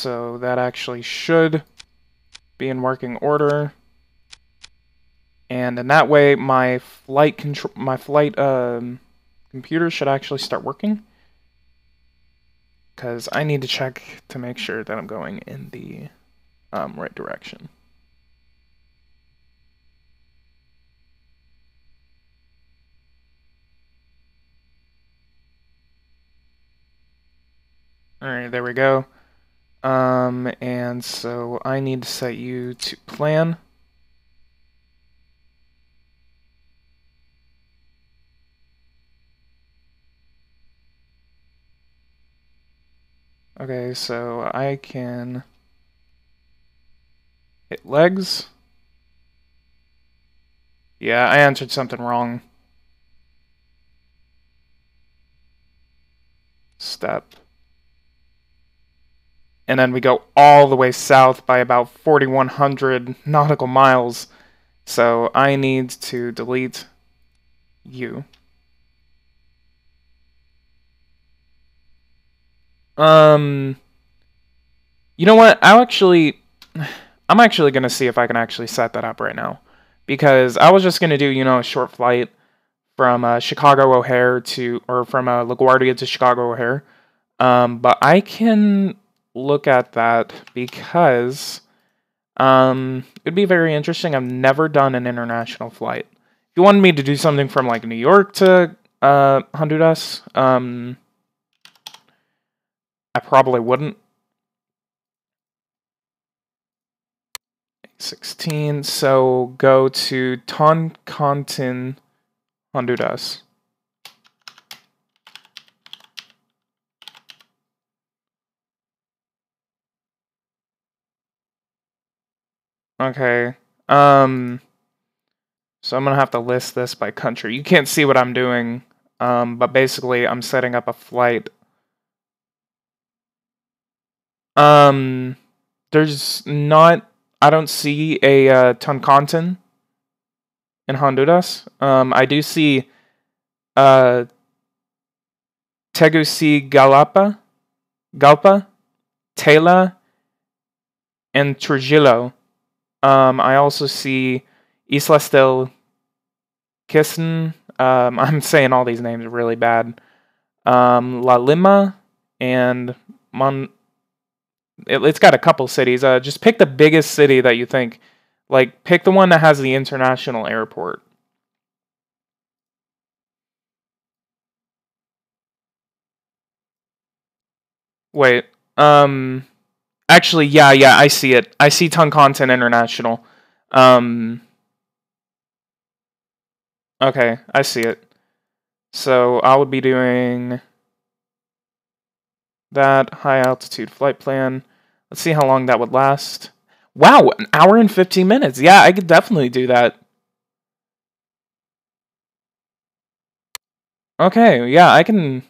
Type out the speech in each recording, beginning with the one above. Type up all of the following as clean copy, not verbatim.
so that actually should be in working order. And in that way, my flight computer should actually start working. Because I need to check to make sure that I'm going in the right direction. Alright, there we go. And so I need to set you to plan. Okay, so I can hit legs. Yeah, I answered something wrong. Step. And then we go all the way south by about 4,100 nautical miles. So I need to delete you. You know what? I'm actually gonna see if I can actually set that up right now, because I was just gonna do, you know, a short flight from Chicago O'Hare from LaGuardia to Chicago O'Hare. But I can look at that because it'd be very interesting. I've never done an international flight. If you wanted me to do something from like New York to Honduras, I probably wouldn't. 16. So go to Toncontin, Honduras. Okay. So I'm gonna have to list this by country. You can't see what I'm doing, but basically I'm setting up a flight. There's not. I don't see a Toncontin in Honduras. I do see Tegucigalpa, Tela, and Trujillo. I also see Islas del Kissen. I'm saying all these names really bad. La Lima and It's got a couple cities. Just pick the biggest city that you think. Like, pick the one that has the international airport. Wait. Actually, yeah, I see it. I see Toncontin International. Okay, I see it. So I would be doing that high altitude flight plan. Let's see how long that would last. Wow, an hour and 15 minutes. Yeah, I could definitely do that. Okay, yeah, I can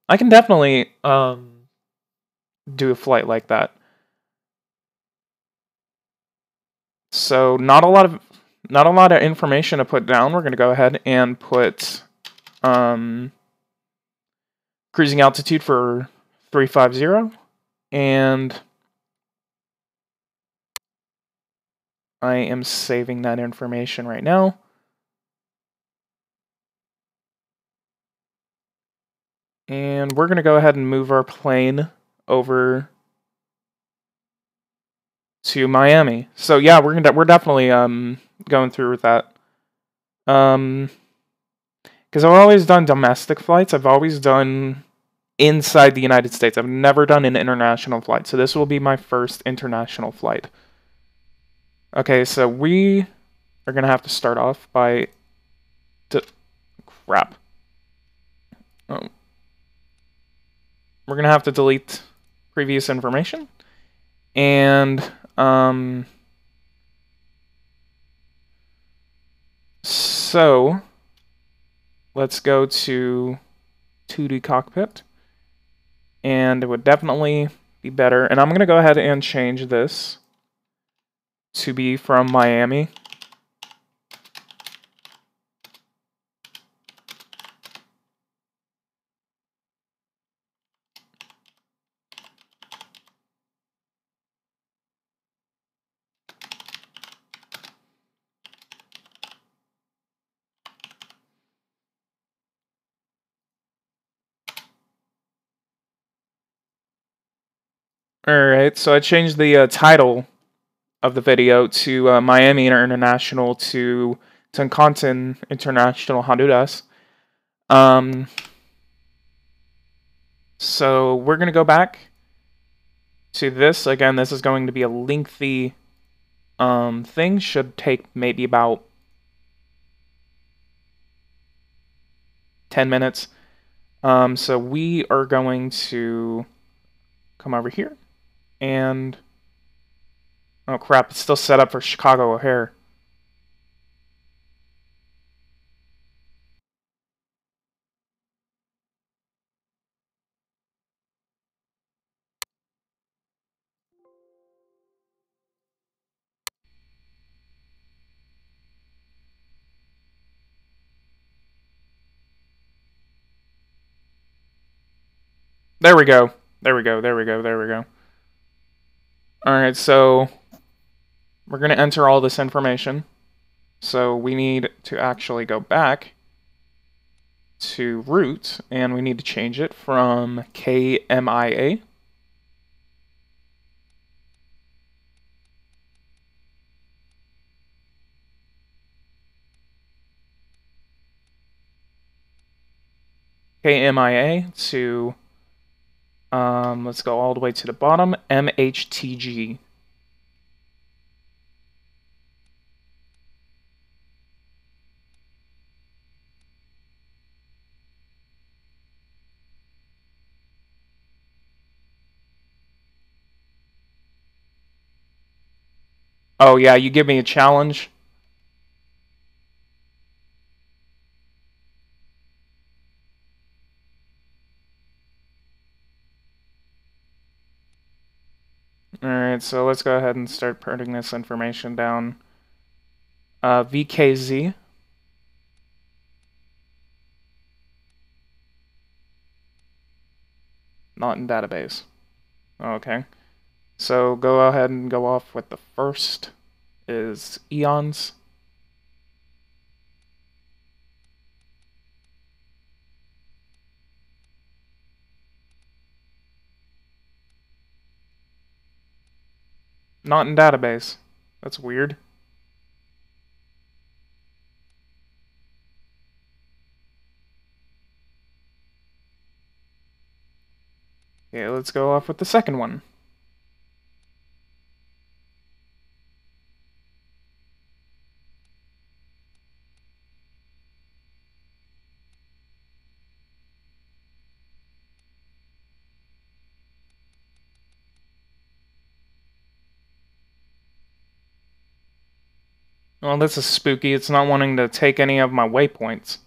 definitely do a flight like that. So not a lot of information to put down. We're going to go ahead and put cruising altitude for 350, and I am saving that information right now. And we're going to go ahead and move our plane over to Miami. So yeah, we're definitely going through with that. Because I've always done domestic flights. I've always done inside the United States. I've never done an international flight. So this will be my first international flight. Okay, so we are going to have to start off by crap. Oh. We're going to have to delete previous information. And so let's go to 2D cockpit. And it would definitely be better. And I'm going to go ahead and change this to be from Miami. Alright, so I changed the title of the video to Miami International to Tancantin International Honduras. So we're going to go back to this. Again, this is going to be a lengthy thing. Should take maybe about 10 minutes. So we are going to come over here and... Oh crap, it's still set up for Chicago O'Hare. There we go. There we go, there we go, there we go. Alright, so we're going to enter all this information. So we need to actually go back to root, and we need to change it from KMIA to, let's go all the way to the bottom, MHTG. Oh yeah, you give me a challenge. Alright, so let's go ahead and start putting this information down. VKZ. Not in database. Okay. So go ahead and go off with the first is eons. Not in database. That's weird. Okay, let's go off with the second one. Well, this is spooky. It's not wanting to take any of my waypoints.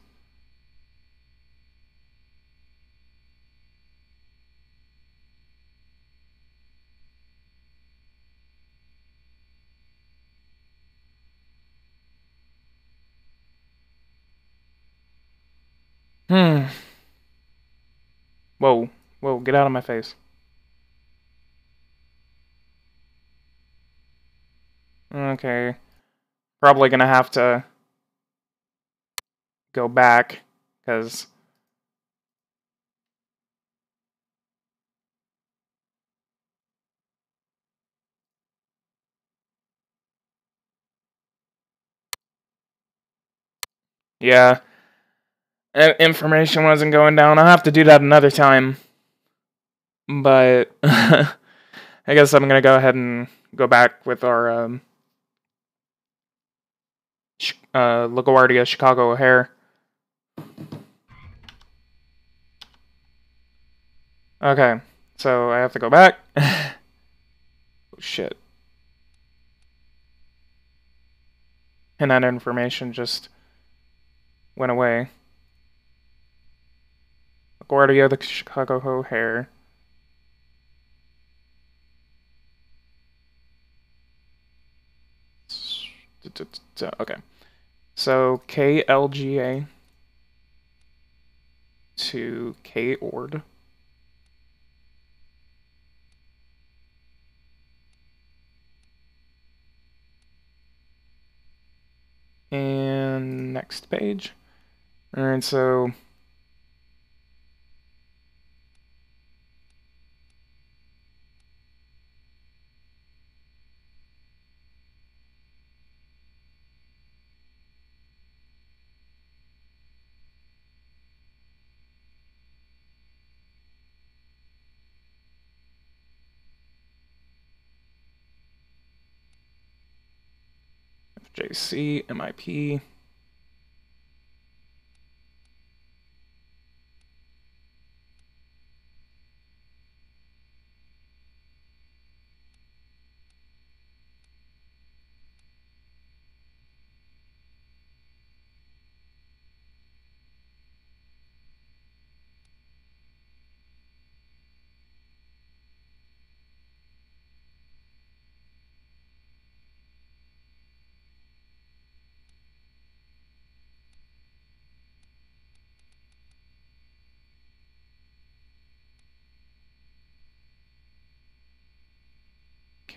Whoa. Whoa, get out of my face. Okay. Probably gonna have to go back, because... Yeah. Information wasn't going down. I'll have to do that another time. But... I guess I'm gonna go ahead and go back with our, LaGuardia Chicago O'Hare. Okay, so I have to go back. Oh, shit. And that information just went away. Guardia, the Chicago O'Hare. Okay. So KLGA to KORD. And next page. Alright, so JC, MIP.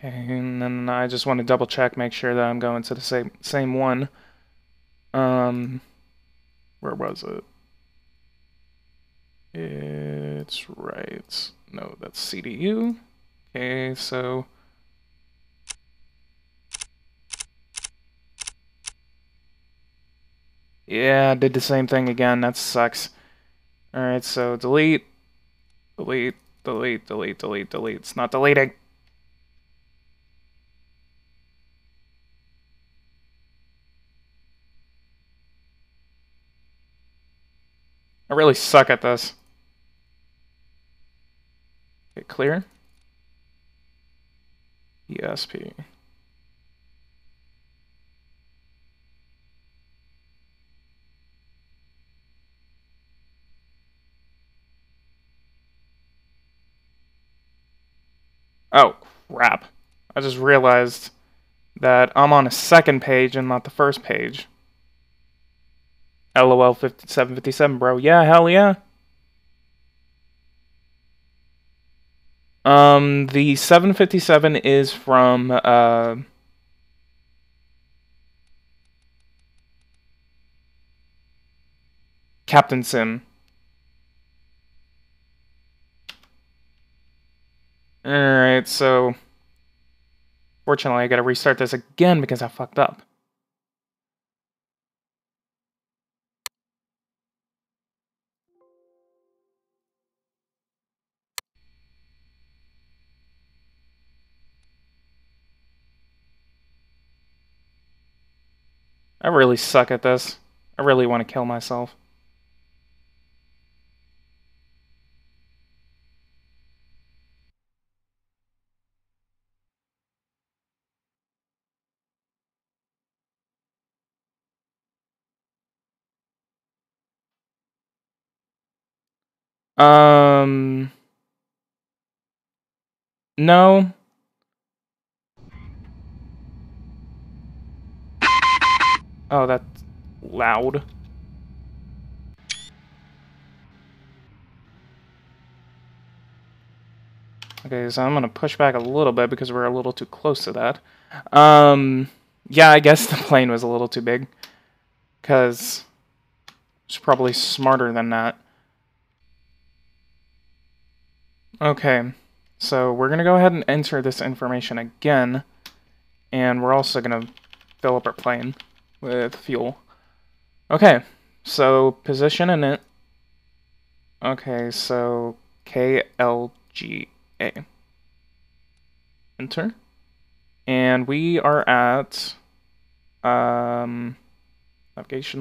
Okay, and then I just want to double check, make sure that I'm going to the same one. Where was it? It's right. No, that's CDU. Okay, so yeah, I did the same thing again. That sucks. Alright, so delete, delete, delete, delete, delete, delete. It's not deleting. I really suck at this. Okay, clear. ESP. Oh, crap. I just realized that I'm on a second page and not the first page. LOL 5757, bro. Yeah, hell yeah. The 757 is from, Captain Sim. Alright, so fortunately I gotta restart this again because I fucked up. I really suck at this. I really want to kill myself. No. Oh, that's loud. Okay, so I'm gonna push back a little bit because we're a little too close to that. Yeah, I guess the plane was a little too big. Because it's probably smarter than that. Okay, so we're gonna go ahead and enter this information again. And we're also gonna fill up our plane with fuel. Okay, so position in it. Okay, so KLGA. Enter. And we are at navigation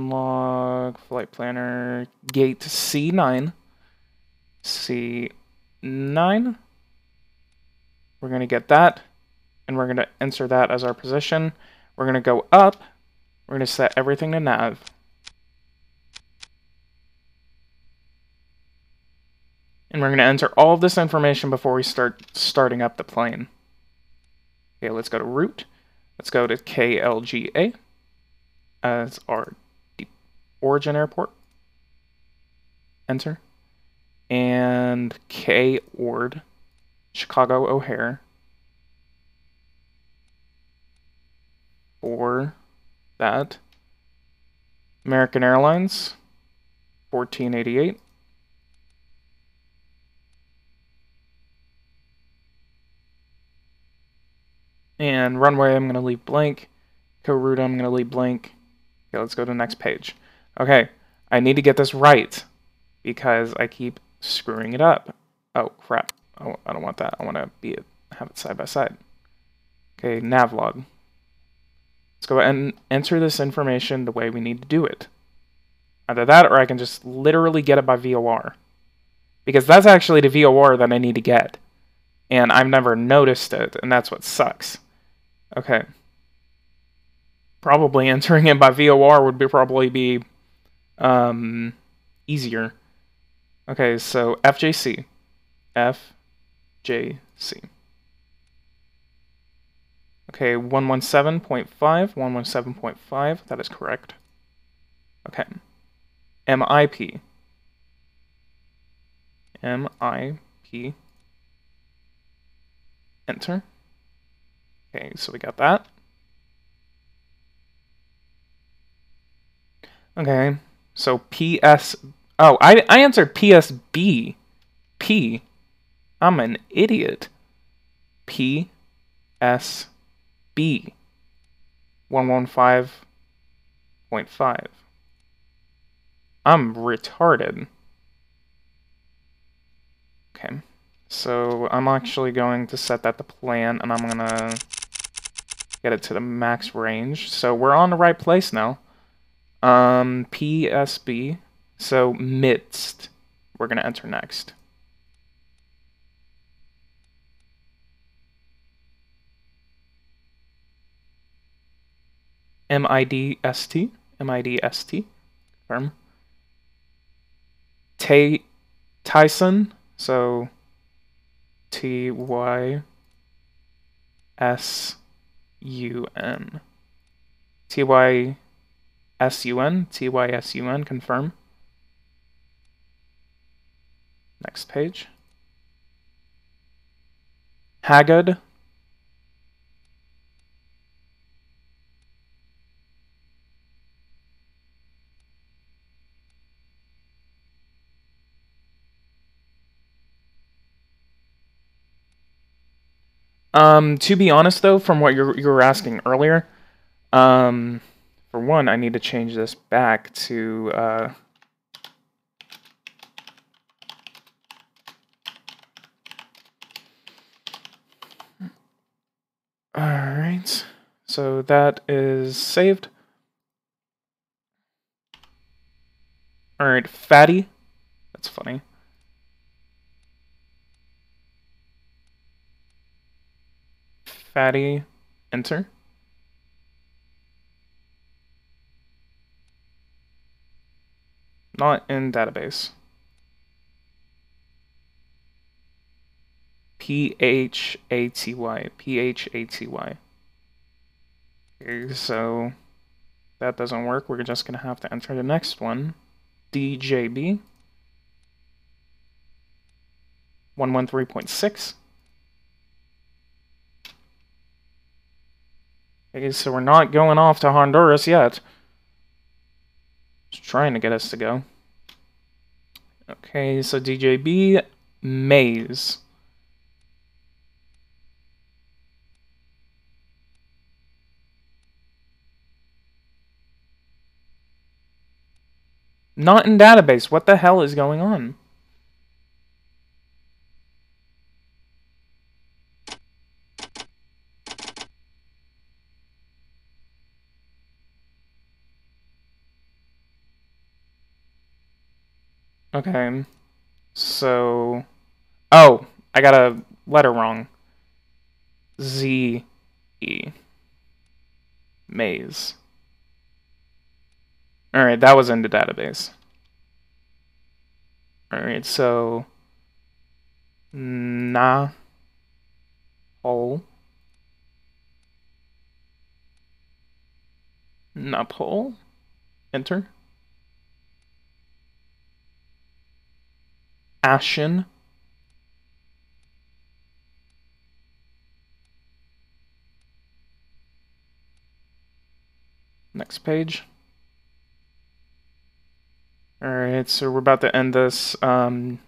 log, flight planner, gate C9. C9. We're going to get that, and we're going to enter that as our position. We're going to go up. We're going to set everything to nav. And we're going to enter all of this information before we start starting up the plane. Okay, let's go to route. Let's go to KLGA as our origin airport. Enter. And KORD, Chicago O'Hare. For that. American Airlines, 1488. And runway, I'm going to leave blank. Co-route, I'm going to leave blank. Okay, let's go to the next page. Okay, I need to get this right because I keep screwing it up. Oh, crap. Oh, I don't want that. I want to have it side by side. Okay, navlog. Let's go ahead and enter this information the way we need to do it. Either that, or I can just literally get it by VOR. Because that's actually the VOR that I need to get. And I've never noticed it, and that's what sucks. Okay. Probably entering it by VOR would probably be easier. Okay, so FJC. FJC. Okay, 117.5, 117.5, that is correct. Okay. MIP. MIP. Enter. Okay, so we got that. Okay, so PS... Oh, I answered PSB. P. I'm an idiot. PSB. 115.5. I'm retarded. Okay, so I'm actually going to set that to plan, and I'm gonna get it to the max range. So we're on the right place now. PSB. So midst. We're gonna enter next. MIDST. MIDST. Confirm. Tyson. So TYSUN. TYSUN. Confirm. Next page. Haggard. To be honest though, from what you were asking earlier, for one, I need to change this back to alright. So that is saved. Alright, fatty. That's funny. Fatty, enter. Not in database. PHATY. PHATY. Okay, so that doesn't work. We're just gonna have to enter the next one. DJB. 113.6. Okay, so we're not going off to Honduras yet. Just trying to get us to go. Okay, so DJB, Maze. Not in database. What the hell is going on? Okay, so... Oh, I got a letter wrong. Z-E. Maze. Alright, that was in the database. Alright, so... Na... Hole. Napole. Enter. Ashen. Next page. Alright, so we're about to end this. GSH.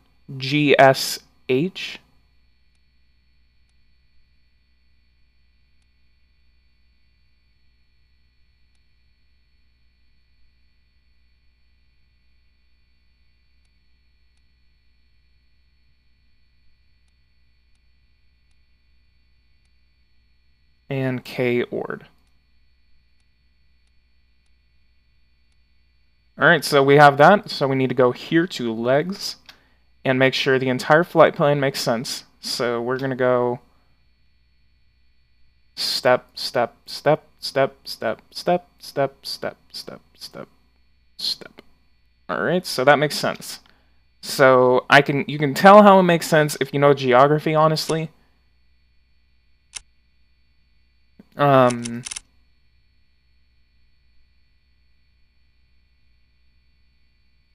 And K-Ord. Alright, so we have that. So we need to go here to legs and make sure the entire flight plan makes sense. So we're going to go step, step, step, step, step, step, step, step, step, step, step. Alright, so that makes sense. So you can tell how it makes sense if you know geography, honestly.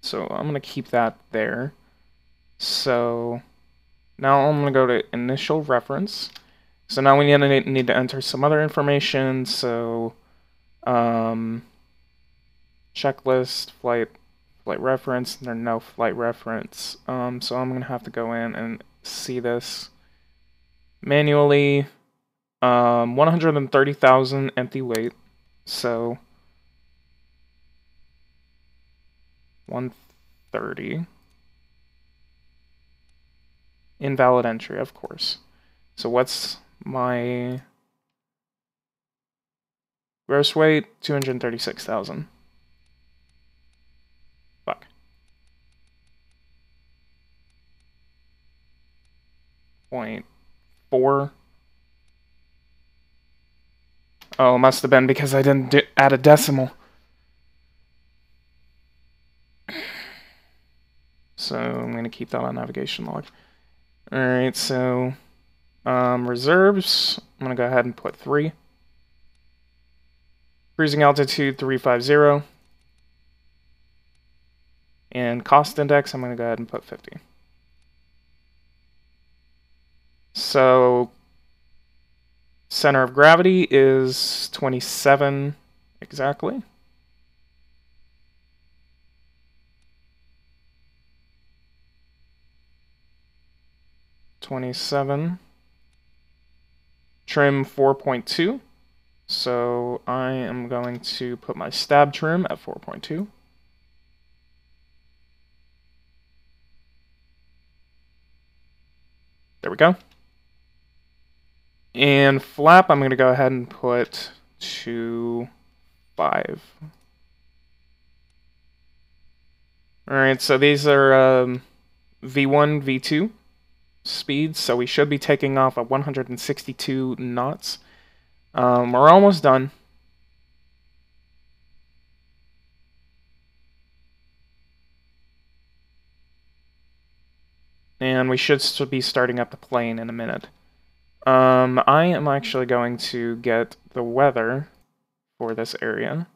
So I'm gonna keep that there. So now I'm gonna go to initial reference. So now we need to enter some other information. So checklist, flight reference. There's no flight reference. So I'm gonna have to go in and see this manually. 130,000 empty weight. So 130. Invalid entry, of course. So what's my gross weight? 236,000. Fuck. 0.4. Oh, it must have been because I didn't add a decimal. So I'm going to keep that on navigation log. Alright, so reserves, I'm going to go ahead and put 3. Cruising altitude 350. And cost index, I'm going to go ahead and put 50. So center of gravity is 27 exactly. Trim 4.2. So I am going to put my stab trim at 4.2. There we go. And flap, I'm going to go ahead and put to 5. Alright, so these are V1, V2 speeds, so we should be taking off at 162 knots. We're almost done. And we should be starting up the plane in a minute. I am actually going to get the weather for this area.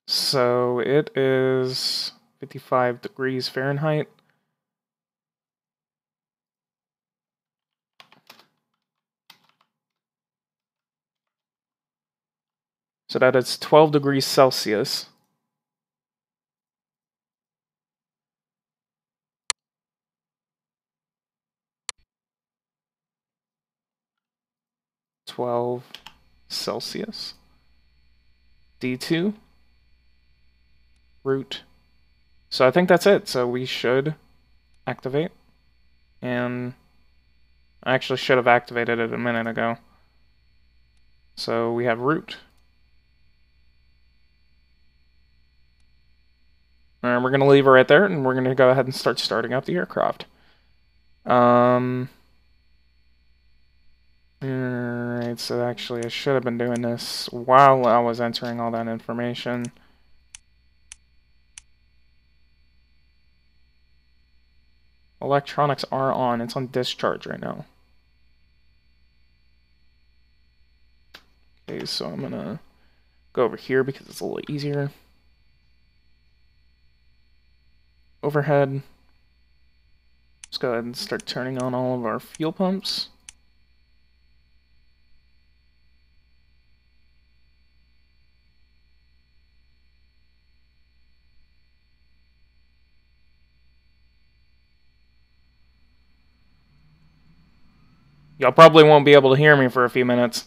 So it is 55 degrees Fahrenheit. So that is 12 degrees Celsius. Celsius. D2. Route. So I think that's it. So we should activate. And I actually should have activated it a minute ago. So we have route. And we're going to leave it right there, and we're going to go ahead and start starting up the aircraft. Alright, so actually I should have been doing this while I was entering all that information. Electronics are on. It's on discharge right now. Okay, so I'm going to go over here because it's a little easier. Overhead. Let's go ahead and start turning on all of our fuel pumps. Y'all probably won't be able to hear me for a few minutes.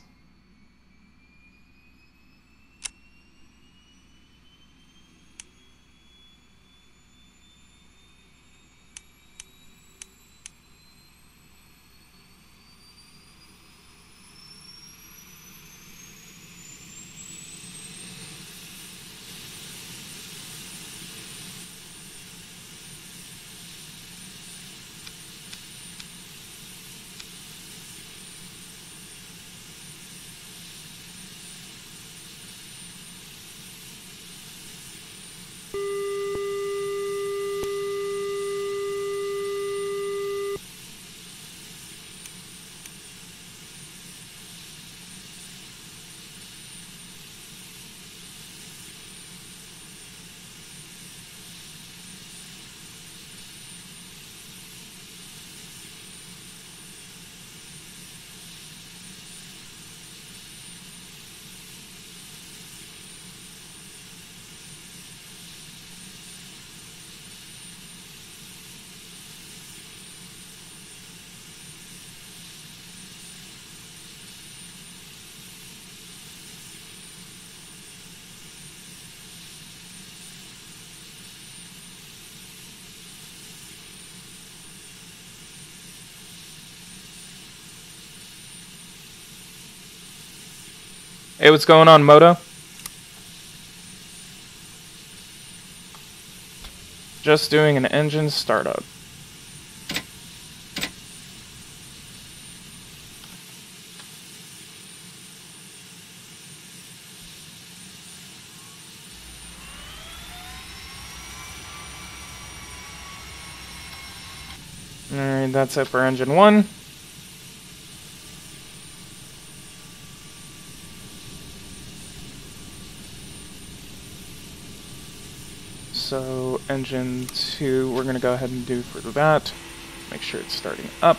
Hey, what's going on, Moto? Just doing an engine startup. Alright, that's it for engine 1. So, engine 2, we're going to go ahead and do for that. Make sure it's starting up.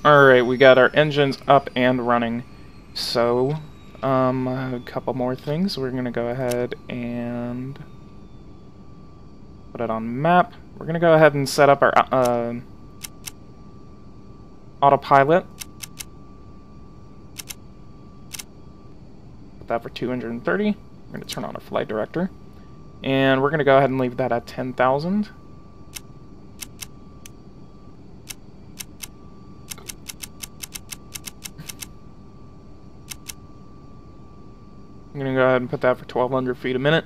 Alright, we got our engines up and running. So, a couple more things. We're going to go ahead and put it on map. We're going to go ahead and set up our autopilot. Put that for 230. We're going to turn on our flight director. And we're going to go ahead and leave that at 10,000. I'm going to go ahead and put that for 1,200 feet a minute.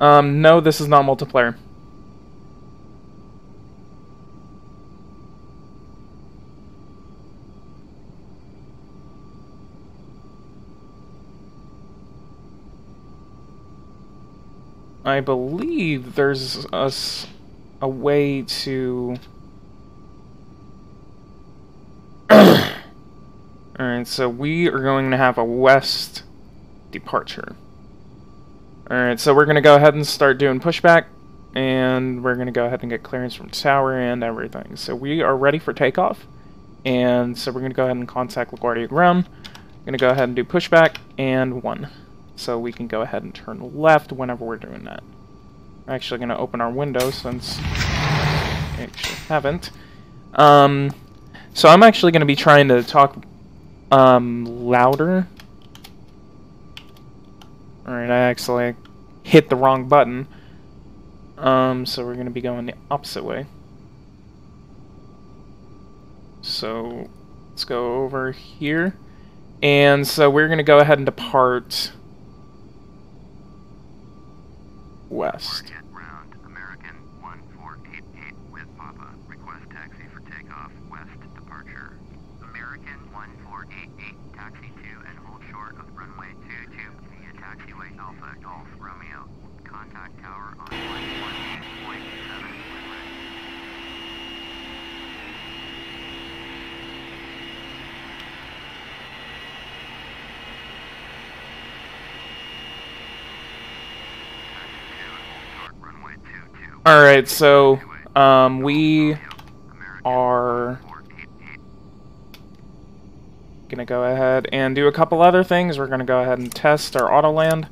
No, this is not multiplayer. I believe there's a way to... Alright, so we are going to have a west departure. Alright, so we're going to go ahead and start doing pushback, and we're going to go ahead and get clearance from tower and everything. So we are ready for takeoff, and so we're going to go ahead and contact Guardia ground. I'm going to go ahead and do pushback, and 1. So we can go ahead and turn left whenever we're doing that. I'm actually going to open our window since I actually haven't. So I'm actually going to be trying to talk louder. Alright, I actually hit the wrong button. So we're going to be going the opposite way. So let's go over here. And so we're going to go ahead and depart west. Round, American 1488 with Papa. Request taxi for takeoff, west departure. American 1488, taxi to and hold short of runway 22 via taxiway Alpha Golf Romeo. Contact tower on 118.7. Alright, so we are gonna go ahead and do a couple other things. We're gonna go ahead and test our auto land,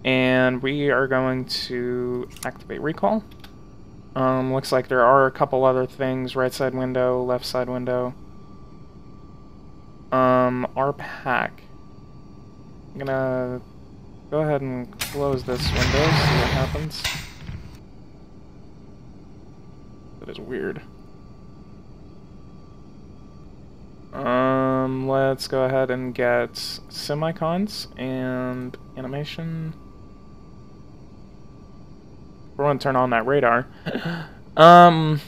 and we are going to activate recall. Looks like there are a couple other things: right side window, left side window. Our pack. I'm gonna go ahead and close this window, see what happens. That is weird. Let's go ahead and get semicons and animation. We're gonna turn on that radar. That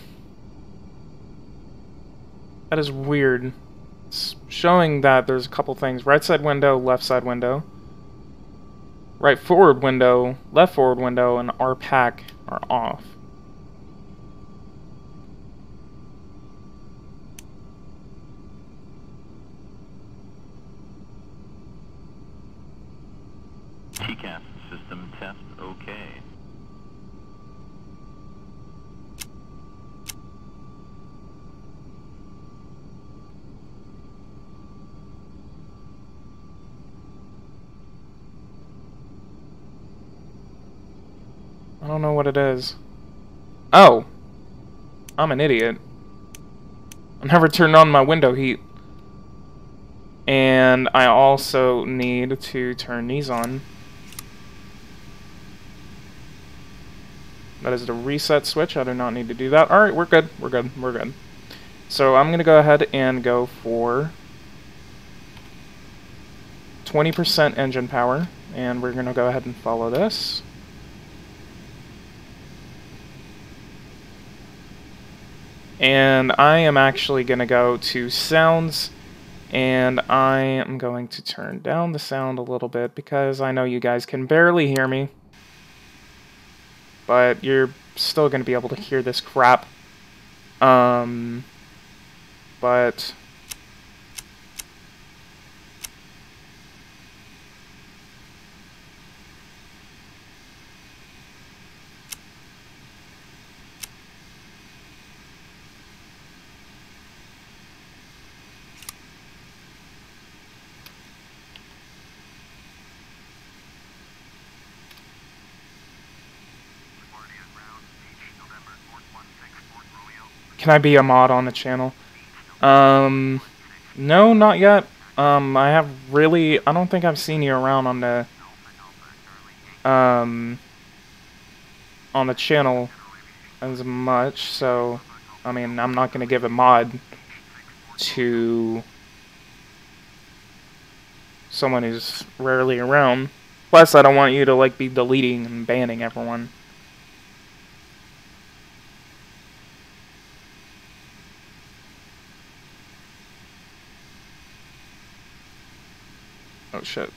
is weird. It's showing that there's a couple things. Right side window, left side window. Right forward window, left forward window, and our pack are off. Test okay. I don't know what it is. Oh! I'm an idiot. I never turned on my window heat. And I also need to turn these on. That is the reset switch. I do not need to do that. Alright, we're good. We're good. We're good. So I'm going to go ahead and go for 20% engine power. And we're going to go ahead and follow this. And I am actually going to go to sounds. And I am going to turn down the sound a little bit because I know you guys can barely hear me. But you're still going to be able to hear this crap. But can I be a mod on the channel? No, not yet. I don't think I've seen you around on the channel as much, so, I mean, I'm not gonna give a mod to someone who's rarely around. Plus, I don't want you to, like, be deleting and banning everyone. Oh, shit.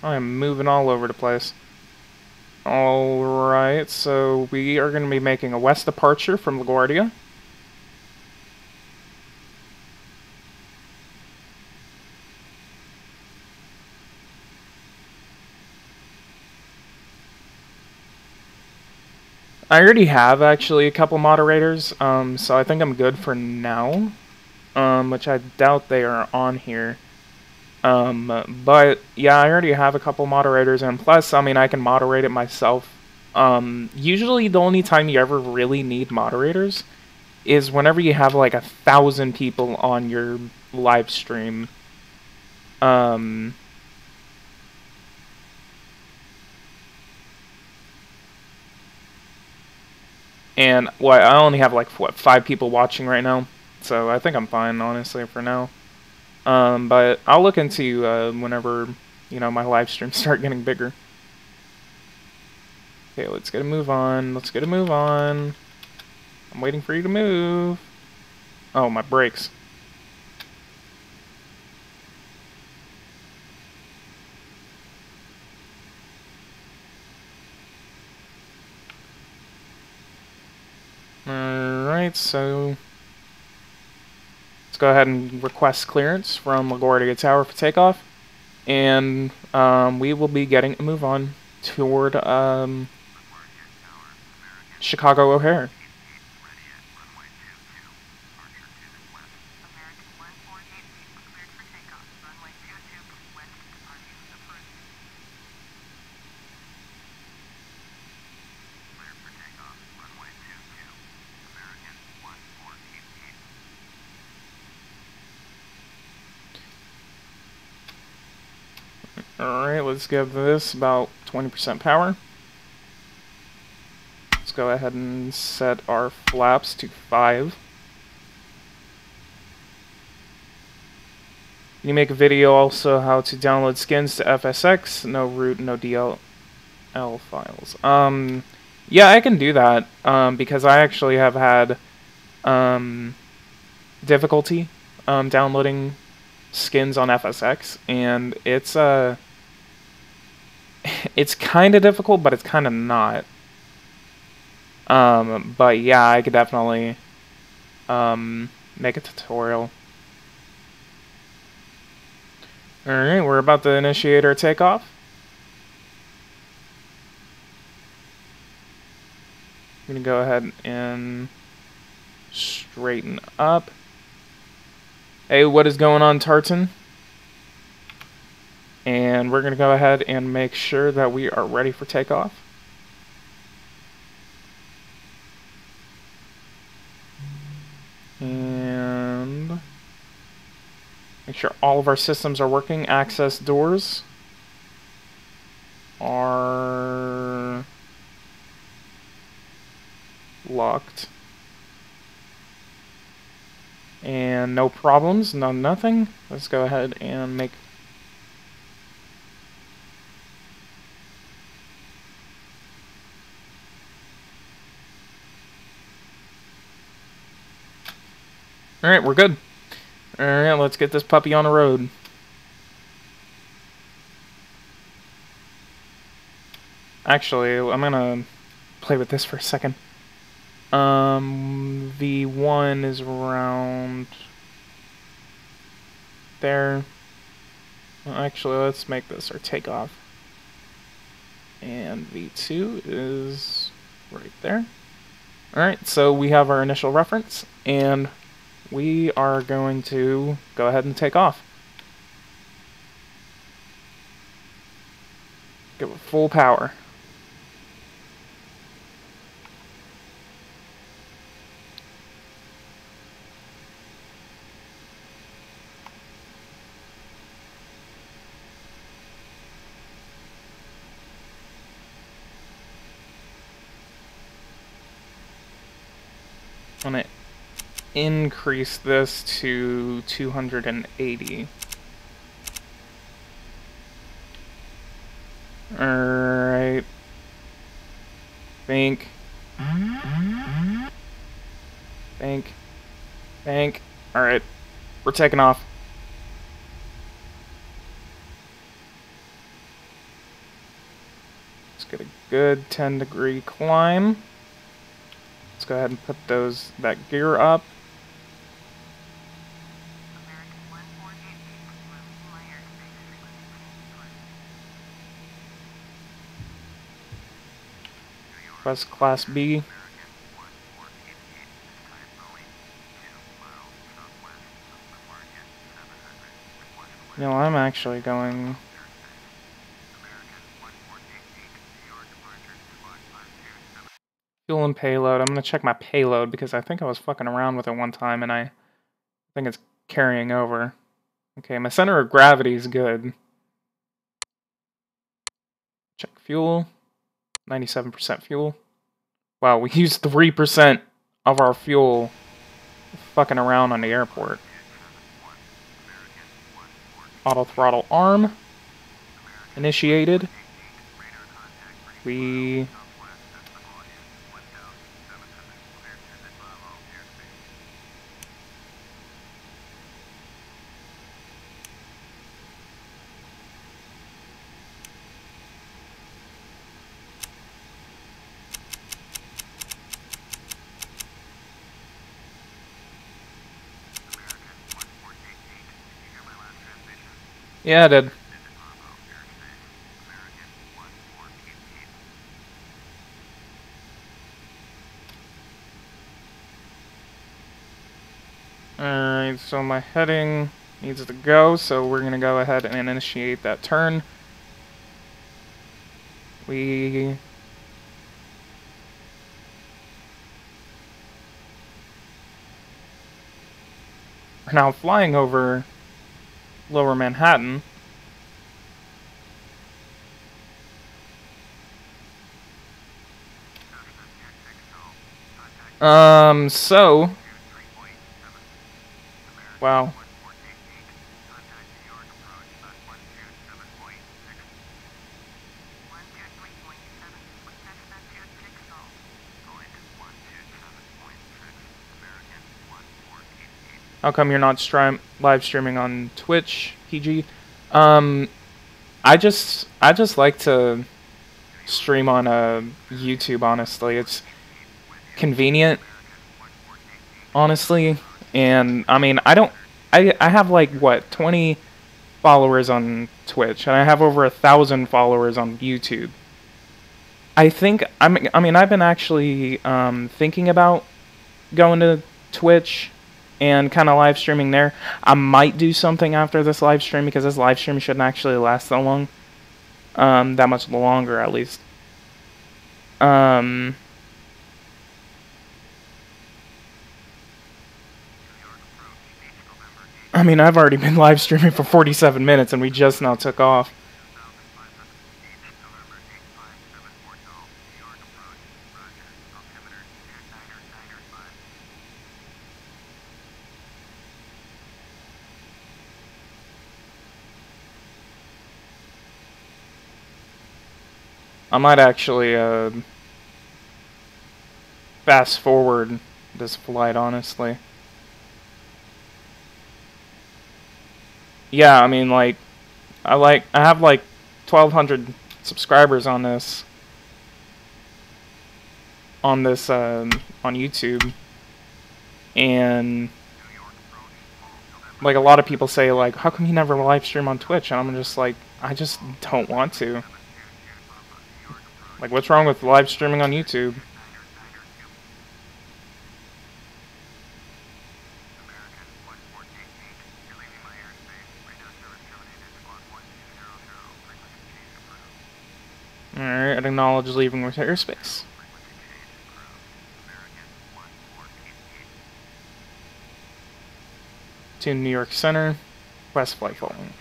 I am moving all over the place. Alright, so we are going to be making a west departure from Guardia. I already have, actually, a couple moderators, so I think I'm good for now. Which I doubt they are on here. But, yeah, I already have a couple moderators, and plus, I mean, I can moderate it myself. Usually the only time you ever really need moderators is whenever you have, like, 1,000 people on your live stream. And, well, I only have, like, what, 5 people watching right now? So I think I'm fine, honestly, for now. But I'll look into whenever, you know, my live streams start getting bigger. Okay, let's get a move on. Let's get a move on. I'm waiting for you to move. Oh, my brakes. Alright, so let's go ahead and request clearance from LaGuardia Tower for takeoff. And we will be getting a move on toward Chicago O'Hare. Alright, let's give this about 20% power. Let's go ahead and set our flaps to 5. You make a video also how to download skins to FSX, no root, no DLL files. Yeah, I can do that, because I actually have had, difficulty, downloading skins on FSX, and it's kind of difficult, but it's kind of not. But yeah, I could definitely, make a tutorial. Alright, we're about to initiate our takeoff. I'm gonna go ahead and straighten up. Hey, what is going on, Tartan? And we're gonna go ahead and make sure that we are ready for takeoff. And make sure all of our systems are working. Access doors are locked. And no problems, nothing. Let's go ahead and make... Alright, we're good. Alright, let's get this puppy on the road. Actually, I'm gonna play with this for a second. V1 is around there. Well, actually, let's make this our takeoff. And V2 is right there. Alright, so we have our initial reference, and we are going to go ahead and take off. Give it full power. I'm gonna increase this to 280. Alright. Think. Alright. We're taking off. Let's get a good 10-degree climb. Let's go ahead and put that gear up. Press Class B. You know, I'm actually going... Fuel and payload. I'm going to check my payload because I think I was fucking around with it one time and I think it's carrying over. Okay, my center of gravity is good. Check fuel. 97% fuel. Wow, we used 3% of our fuel fucking around on the airport. Auto throttle arm. Initiated. We... Yeah, I did. Alright, so my heading needs to go, so we're going to go ahead and initiate that turn. We... are now flying over Lower Manhattan. So... Wow. How come you're not live streaming on Twitch, PG? I just like to stream on YouTube, honestly. It's convenient, honestly. And I mean, I have like what, followers on Twitch, and I have over 1,000 followers on YouTube. I think I mean I've been actually thinking about going to Twitch and kind of live streaming there. I might do something after this live stream because this live stream shouldn't actually last that long, that much longer at least. I mean, I've already been live streaming for 47 minutes and we just now took off. I might actually fast forward this flight, honestly. Yeah, I mean, like, I have like 1,200 subscribers on this on YouTube, and like a lot of people say, like, how come you never live stream on Twitch? And I'm just like, I just don't want to. Like, what's wrong with live streaming on YouTube? Alright, I'd acknowledge leaving with airspace. To New York Center, West flight following.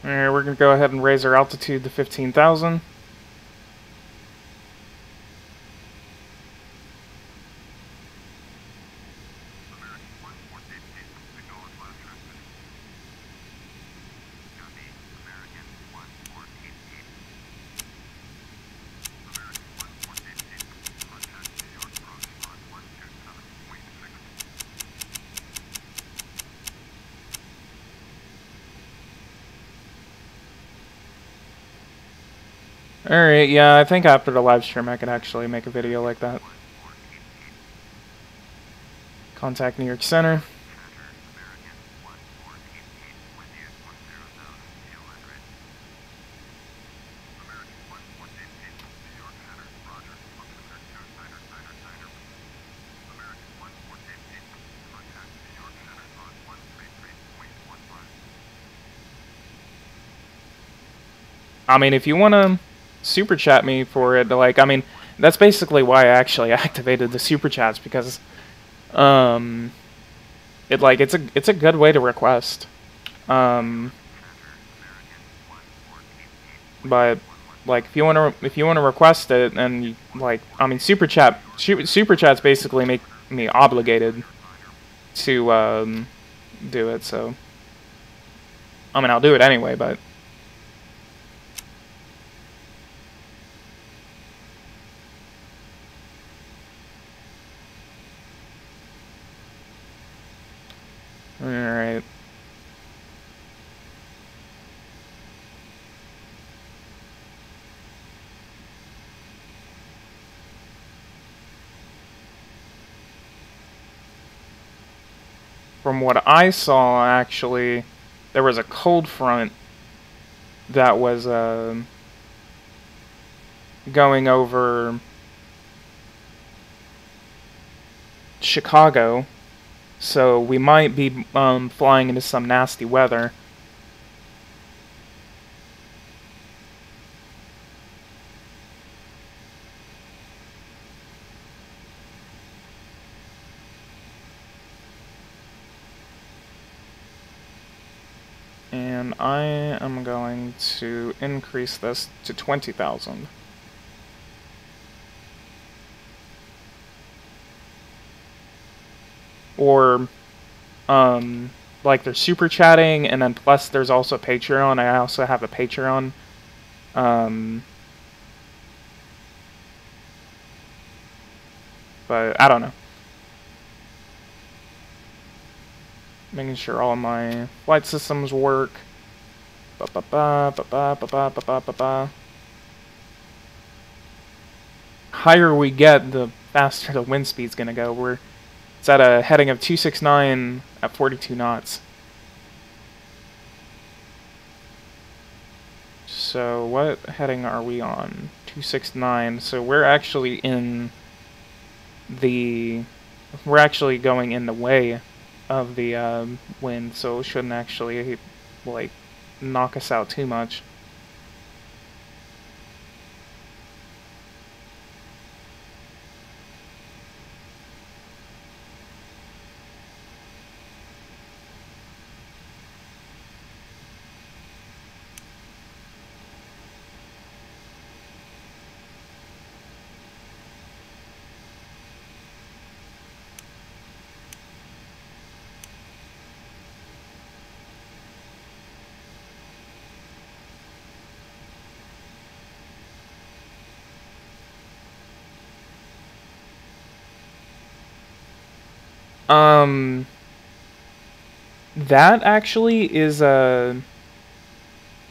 Alright, we're going to go ahead and raise our altitude to 15,000. Alright, yeah, I think after the live stream I could actually make a video like that. Contact New York Center. I mean, if you want to super chat me for it, like, I mean, that's basically why I actually activated the super chats, because it's a good way to request. But like if you want to request it, and you, like, I mean, super chats basically make me obligated to do it. So I mean, I'll do it anyway, but alright. From what I saw, actually, there was a cold front that was going over Chicago, so we might be flying into some nasty weather. And I am going to increase this to 20,000. Or, like there's super chatting, and then plus there's also Patreon. I also have a Patreon. But I don't know. Making sure all my flight systems work. Higher we get, the faster the wind speed's gonna go. It's at a heading of 269 at 42 knots. So what heading are we on? 269. So we're actually going in the way of the wind, so it shouldn't actually like knock us out too much. That actually is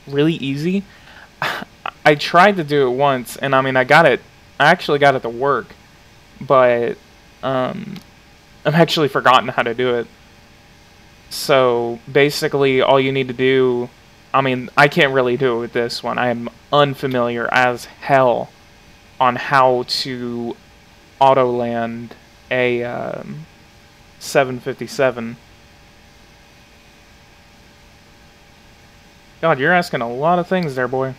really easy. I tried to do it once, and I mean, I actually got it to work, but I've actually forgotten how to do it. So basically, all you need to do, I mean, I can't really do it with this one. I am unfamiliar as hell on how to auto land a 757. God, you're asking a lot of things there, boy.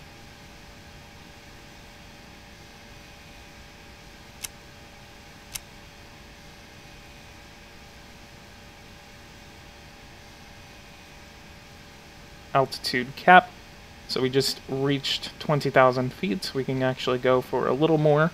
Altitude cap. So we just reached 20,000 feet, so we can actually go for a little more.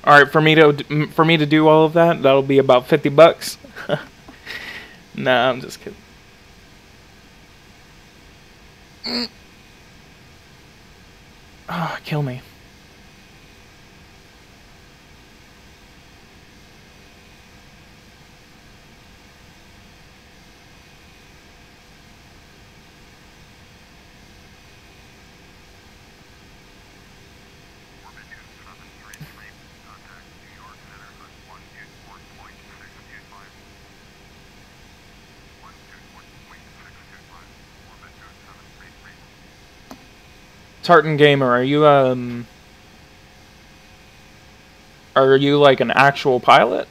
All right, for me to do all of that, that'll be about $50. Nah, I'm just kidding. Oh, kill me. Tartan Gamer, are you like an actual pilot?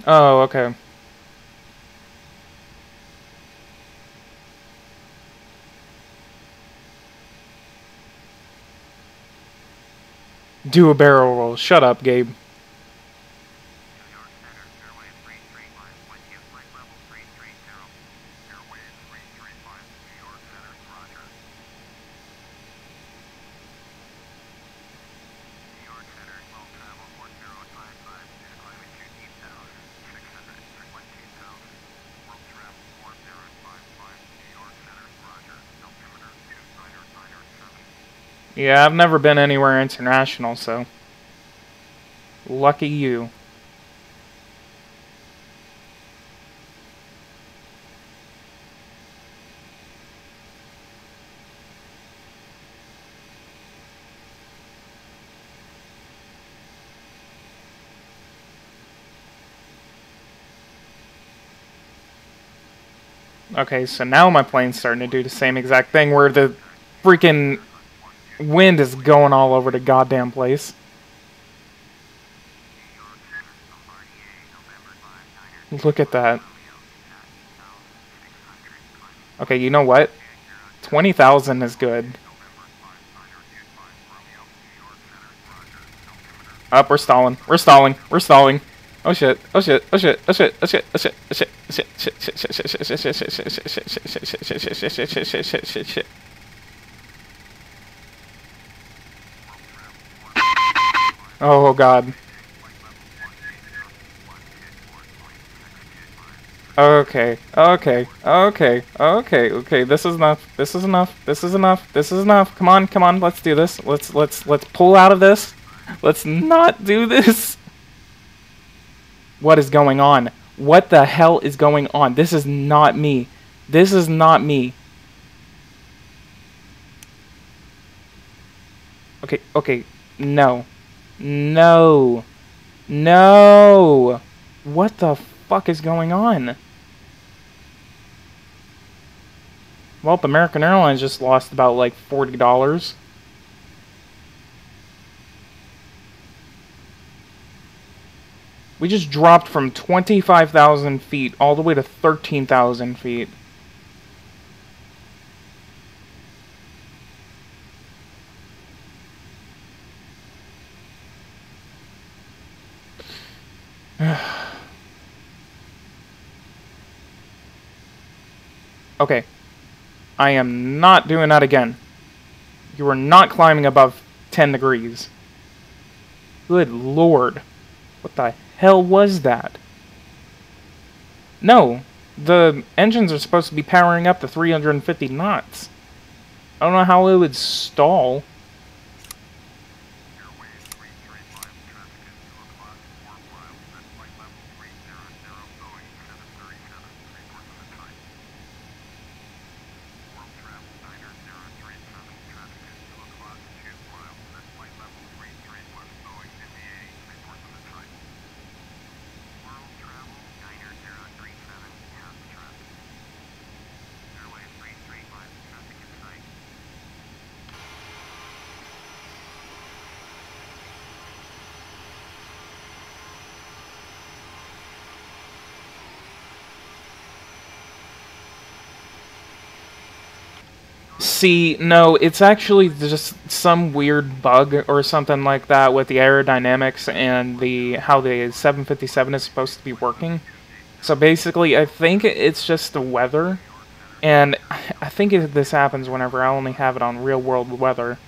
Oh, okay. Do a barrel roll. Shut up, Gabe. New York Center, airway 335, with you, flight level 330. Airway 335, New York Center, roger. New York Center, will travel 4055, climbing to 8,600, frequent 2,000. World travel 4055, New York Center, roger. Altimeter 29907. Yeah, I've never been anywhere international, so lucky you. Okay, so now my plane's starting to do the same exact thing where the freaking wind is going all over the goddamn place. Look at that. Okay, you know what? 20,000 is good. Up, we're stalling. We're stalling. We're stalling. Oh shit. Oh shit. Oh shit. Oh shit. Oh shit. Oh shit. Oh shit. Oh shit. Shit. Shit. Shit. Shit. Shit. Shit. Shit. Shit. Shit. Shit. Shit. Shit. Shit. Shit. Shit. Shit. Shit. Shit. Oh god. Okay. Okay. Okay. Okay. Okay. This is enough. This is enough. This is enough. This is enough. Come on. Come on. Let's do this. Let's pull out of this. Let's not do this. What is going on? What the hell is going on? This is not me. This is not me. Okay, okay. No. No. No. What the fuck is going on? Well, American Airlines just lost about like $40. We just dropped from 25,000 feet all the way to 13,000 feet. Okay. I am not doing that again. You are not climbing above 10 degrees. Good lord. What the hell was that? No, the engines are supposed to be powering up to 350 knots. I don't know how it would stall. See, no, it's actually just some weird bug or something like that with the aerodynamics and the how the 757 is supposed to be working. So basically, I think it's just the weather, and I think this happens whenever I only have it on real-world weather.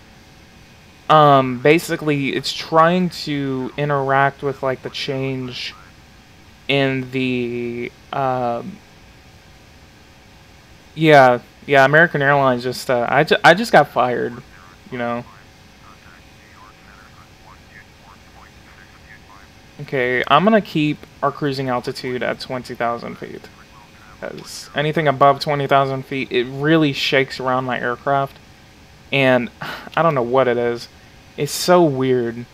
Basically, it's trying to interact with, like, the change in the, yeah, American Airlines just, I just got fired, you know. Okay, I'm gonna keep our cruising altitude at 20,000 feet. Because anything above 20,000 feet, it really shakes around my aircraft. And I don't know what it is. It's so weird.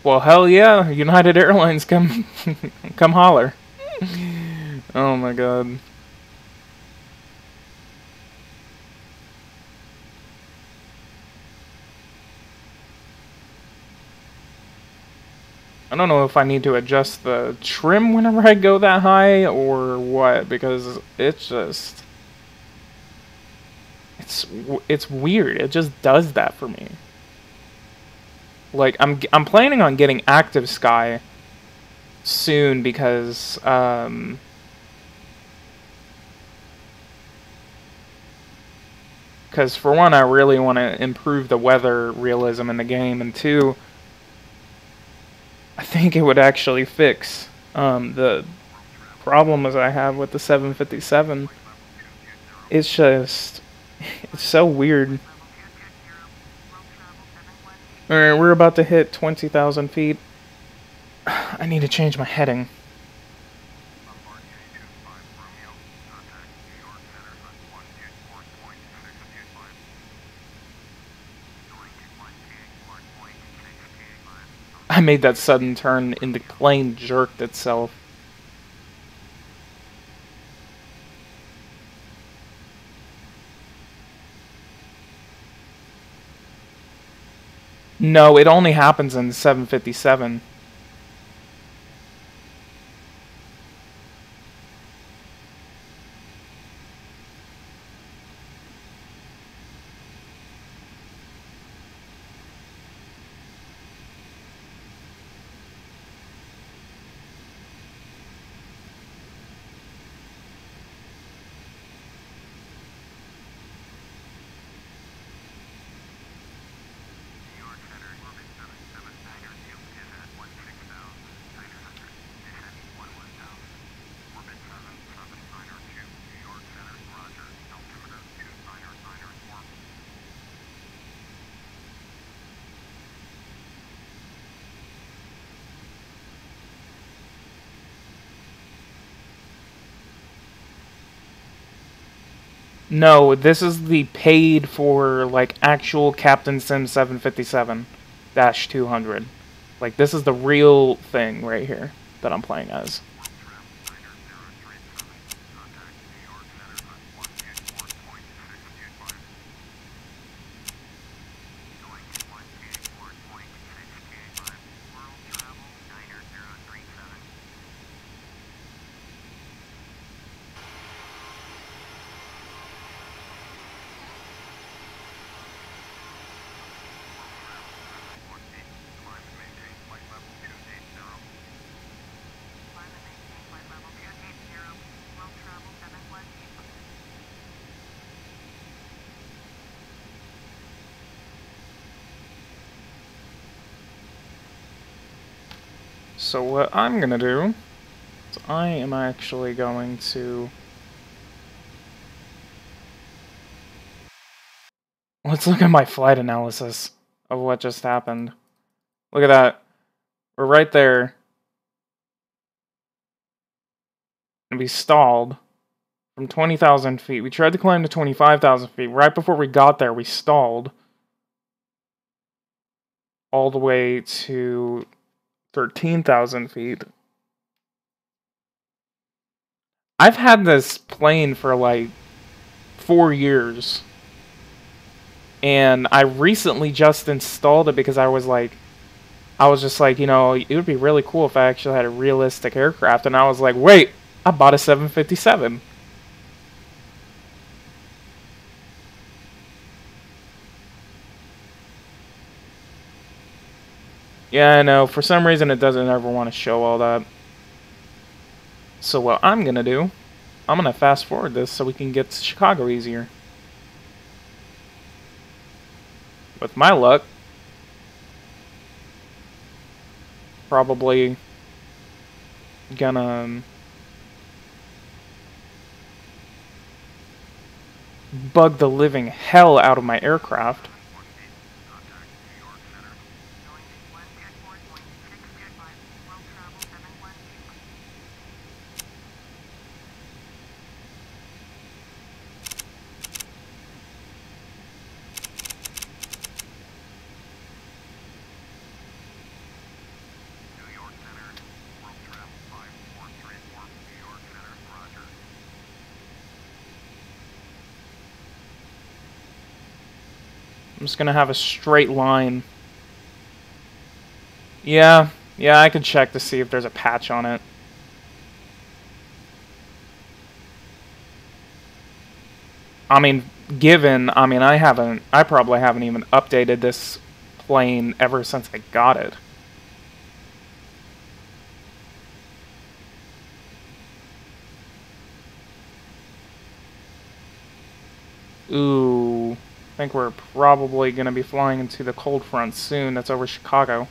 Well, hell yeah, United Airlines, come, come holler. Oh my god. I don't know if I need to adjust the trim whenever I go that high or what, because it's just... It's weird. It just does that for me. Like, I'm planning on getting Active Sky soon because, because for one, I really want to improve the weather realism in the game, and two, I think it would actually fix the problems I have with the 757. It's just, it's so weird. Alright, we're about to hit 20,000 feet. I need to change my heading. I made that sudden turn and the plane jerked itself. No, it only happens in 757. No, this is the paid for, like, actual Captain Sim 757-200. Like, this is the real thing right here that I'm playing as. So what I'm gonna do is I am actually going to... Let's look at my flight analysis of what just happened. Look at that. We're right there. And we stalled from 20,000 feet. We tried to climb to 25,000 feet. Right before we got there, we stalled all the way to 13,000 feet. I've had this plane for like 4 years. And I recently just installed it because I was just like, you know, it would be really cool if I actually had a realistic aircraft. And I was like, wait, I bought a 757. Yeah, I know. For some reason, it doesn't ever want to show all that. So what I'm going to do, I'm going to fast forward this so we can get to Chicago easier. With my luck, probably gonna bug the living hell out of my aircraft. I'm just gonna have a straight line. Yeah, I could check to see if there's a patch on it. I mean, I probably haven't even updated this plane ever since I got it. Ooh, I think we're probably gonna be flying into the cold front soon. That's over Chicago.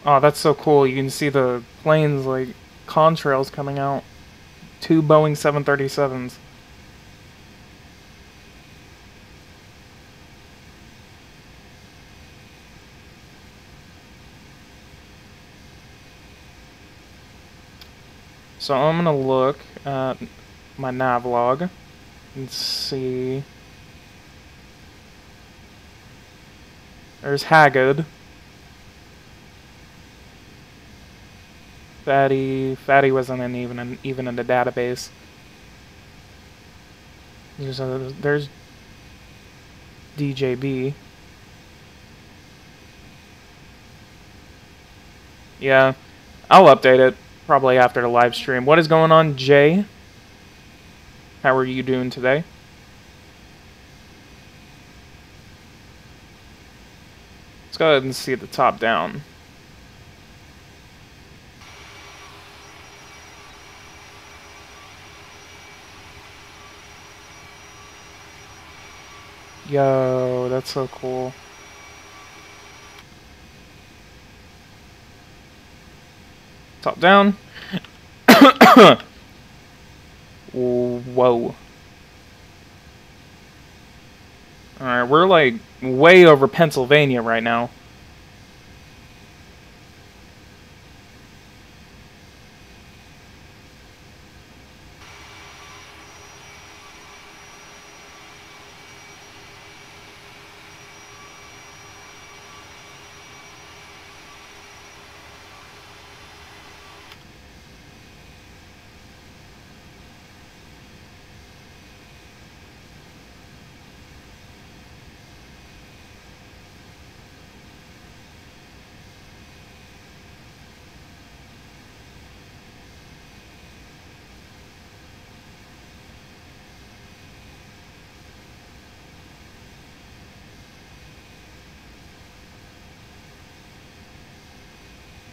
Oh, that's so cool. You can see the planes, like, contrails coming out. 2 Boeing 737s. So I'm gonna look at my nav log and see. There's Haggard. Fatty wasn't even in the database. There's DJB. Yeah, I'll update it probably after the live stream. What is going on, Jay? How are you doing today? Let's go ahead and see the top down. Yo, that's so cool. Top down. Whoa. Alright, we're like way over Pennsylvania right now.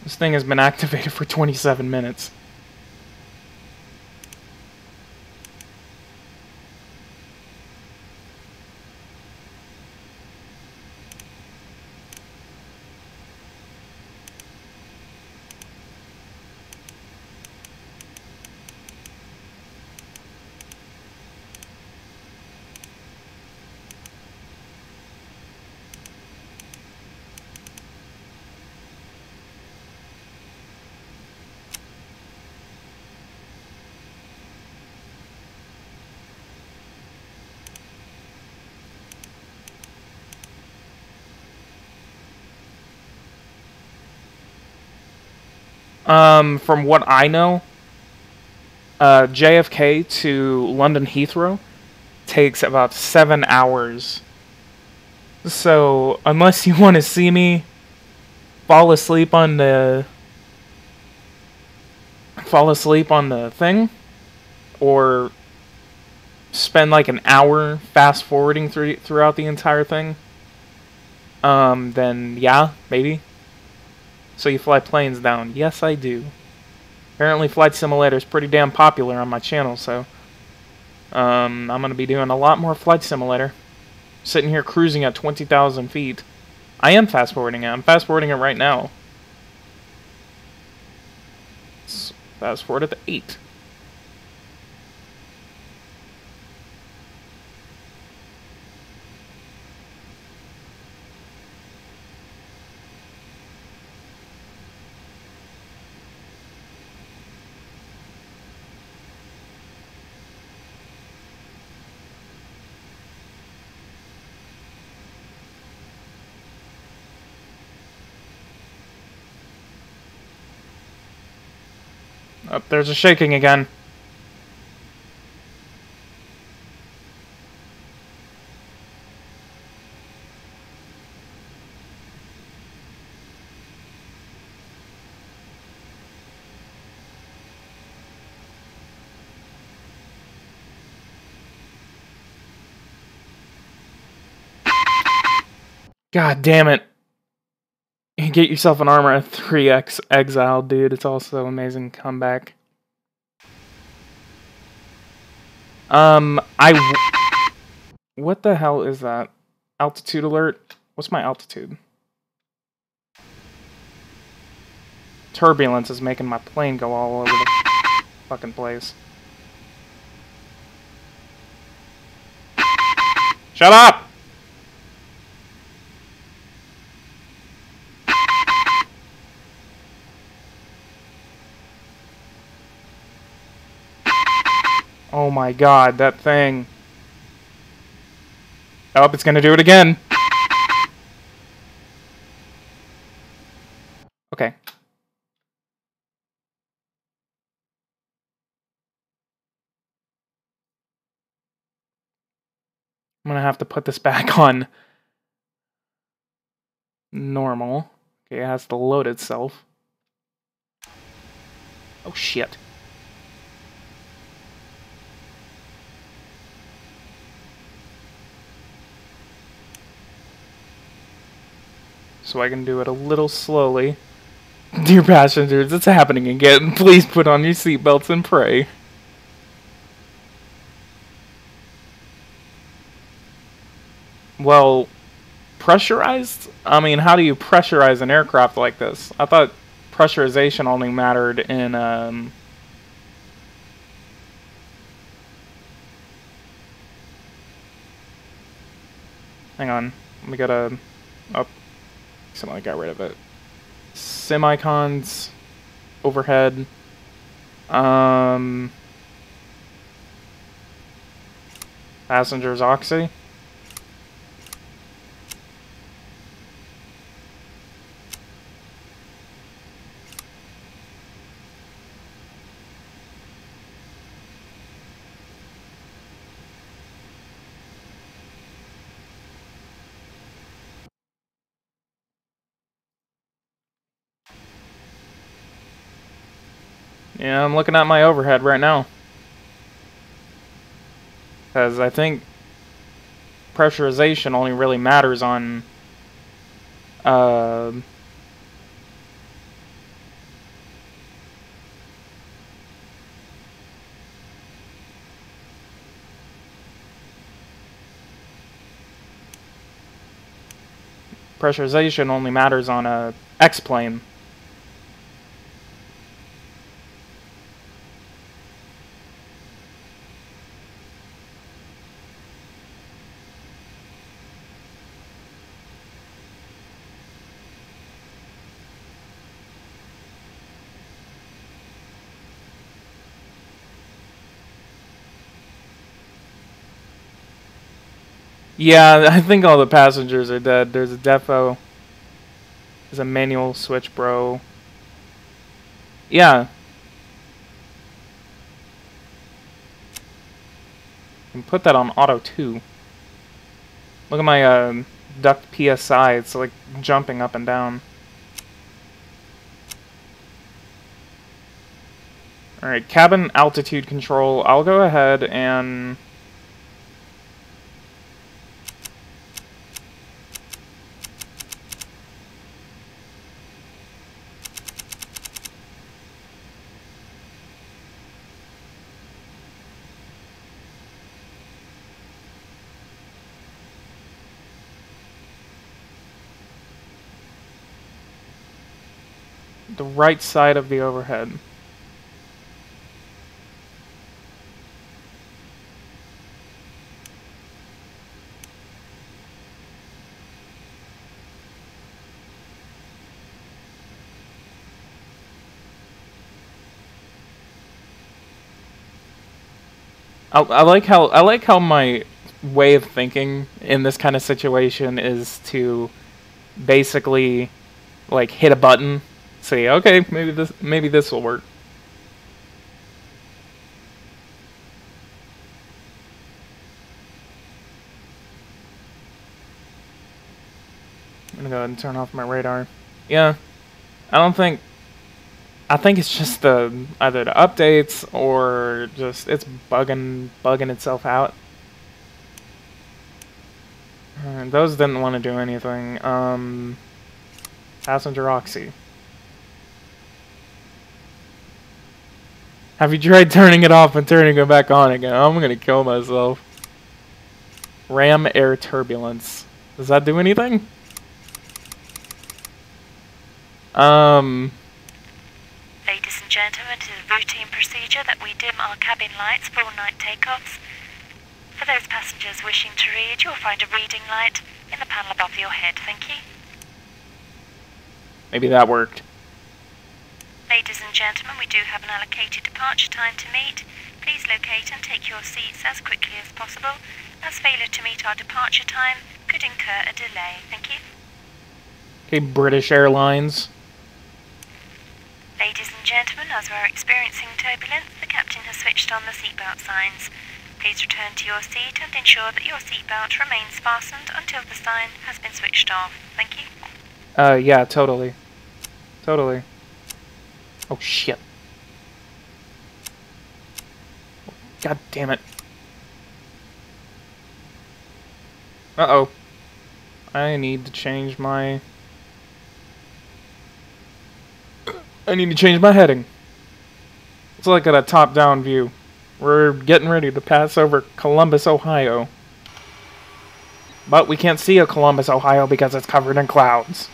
This thing has been activated for 27 minutes. From what I know, JFK to London Heathrow takes about 7 hours. So, unless you want to see me fall asleep on the thing, or spend like an hour fast forwarding throughout the entire thing, then yeah, maybe. So you fly planes down? Yes, I do. Apparently Flight Simulator is pretty damn popular on my channel, so I'm going to be doing a lot more Flight Simulator. Sitting here cruising at 20,000 feet. I am fast forwarding it. I'm fast forwarding it right now. Let's fast forward it to 8. Oh, there's a shaking again. God damn it. You get yourself an armor at 3x exile, dude. It's also amazing comeback. What the hell is that? Altitude alert? What's my altitude? Turbulence is making my plane go all over the fucking place. Shut up! Oh my god, that thing. Oh, it's gonna do it again. Okay. I'm gonna have to put this back on normal. Okay, it has to load itself. Oh shit. So I can do it a little slowly. Dear passengers, it's happening again. Please put on your seatbelts and pray. Well, pressurized? I mean, how do you pressurize an aircraft like this? I thought pressurization only mattered in, hang on. Let me get a... Oh, somebody got rid of it. Semicons. Overhead. Passengers oxy. Yeah, I'm looking at my overhead right now. Because I think pressurization only really matters on pressurization only matters on a X-plane. Yeah, I think all the passengers are dead. There's a defo. There's a manual switch, bro. Yeah. You can put that on auto too. Look at my duct PSI. It's like jumping up and down. Alright, cabin altitude control. I'll go ahead and... the right side of the overhead. I like how my way of thinking in this kind of situation is to basically like hit a button, say, okay, maybe this will work. gonna go ahead and turn off my radar. Yeah, I think it's just either the updates or just it's bugging itself out. Those didn't want to do anything. Passenger Oxy. Have you tried turning it off and turning it back on again? I'm gonna kill myself. Ram air turbulence. Does that do anything? Ladies and gentlemen, it is a routine procedure that we dim our cabin lights for all-night takeoffs. For those passengers wishing to read, you'll find a reading light in the panel above your head. Thank you. Maybe that worked. Ladies and gentlemen, we do have an allocated departure time to meet. Please locate and take your seats as quickly as possible, as failure to meet our departure time could incur a delay. Thank you. Okay, British Airlines. Ladies and gentlemen, as we're experiencing turbulence, the captain has switched on the seatbelt signs. Please return to your seat and ensure that your seatbelt remains fastened until the sign has been switched off. Thank you. Yeah, totally. Totally. Oh, shit. God damn it. Uh-oh. I need to change my... heading. It's like at a top-down view. We're getting ready to pass over Columbus, Ohio. But we can't see a Columbus, Ohio because it's covered in clouds.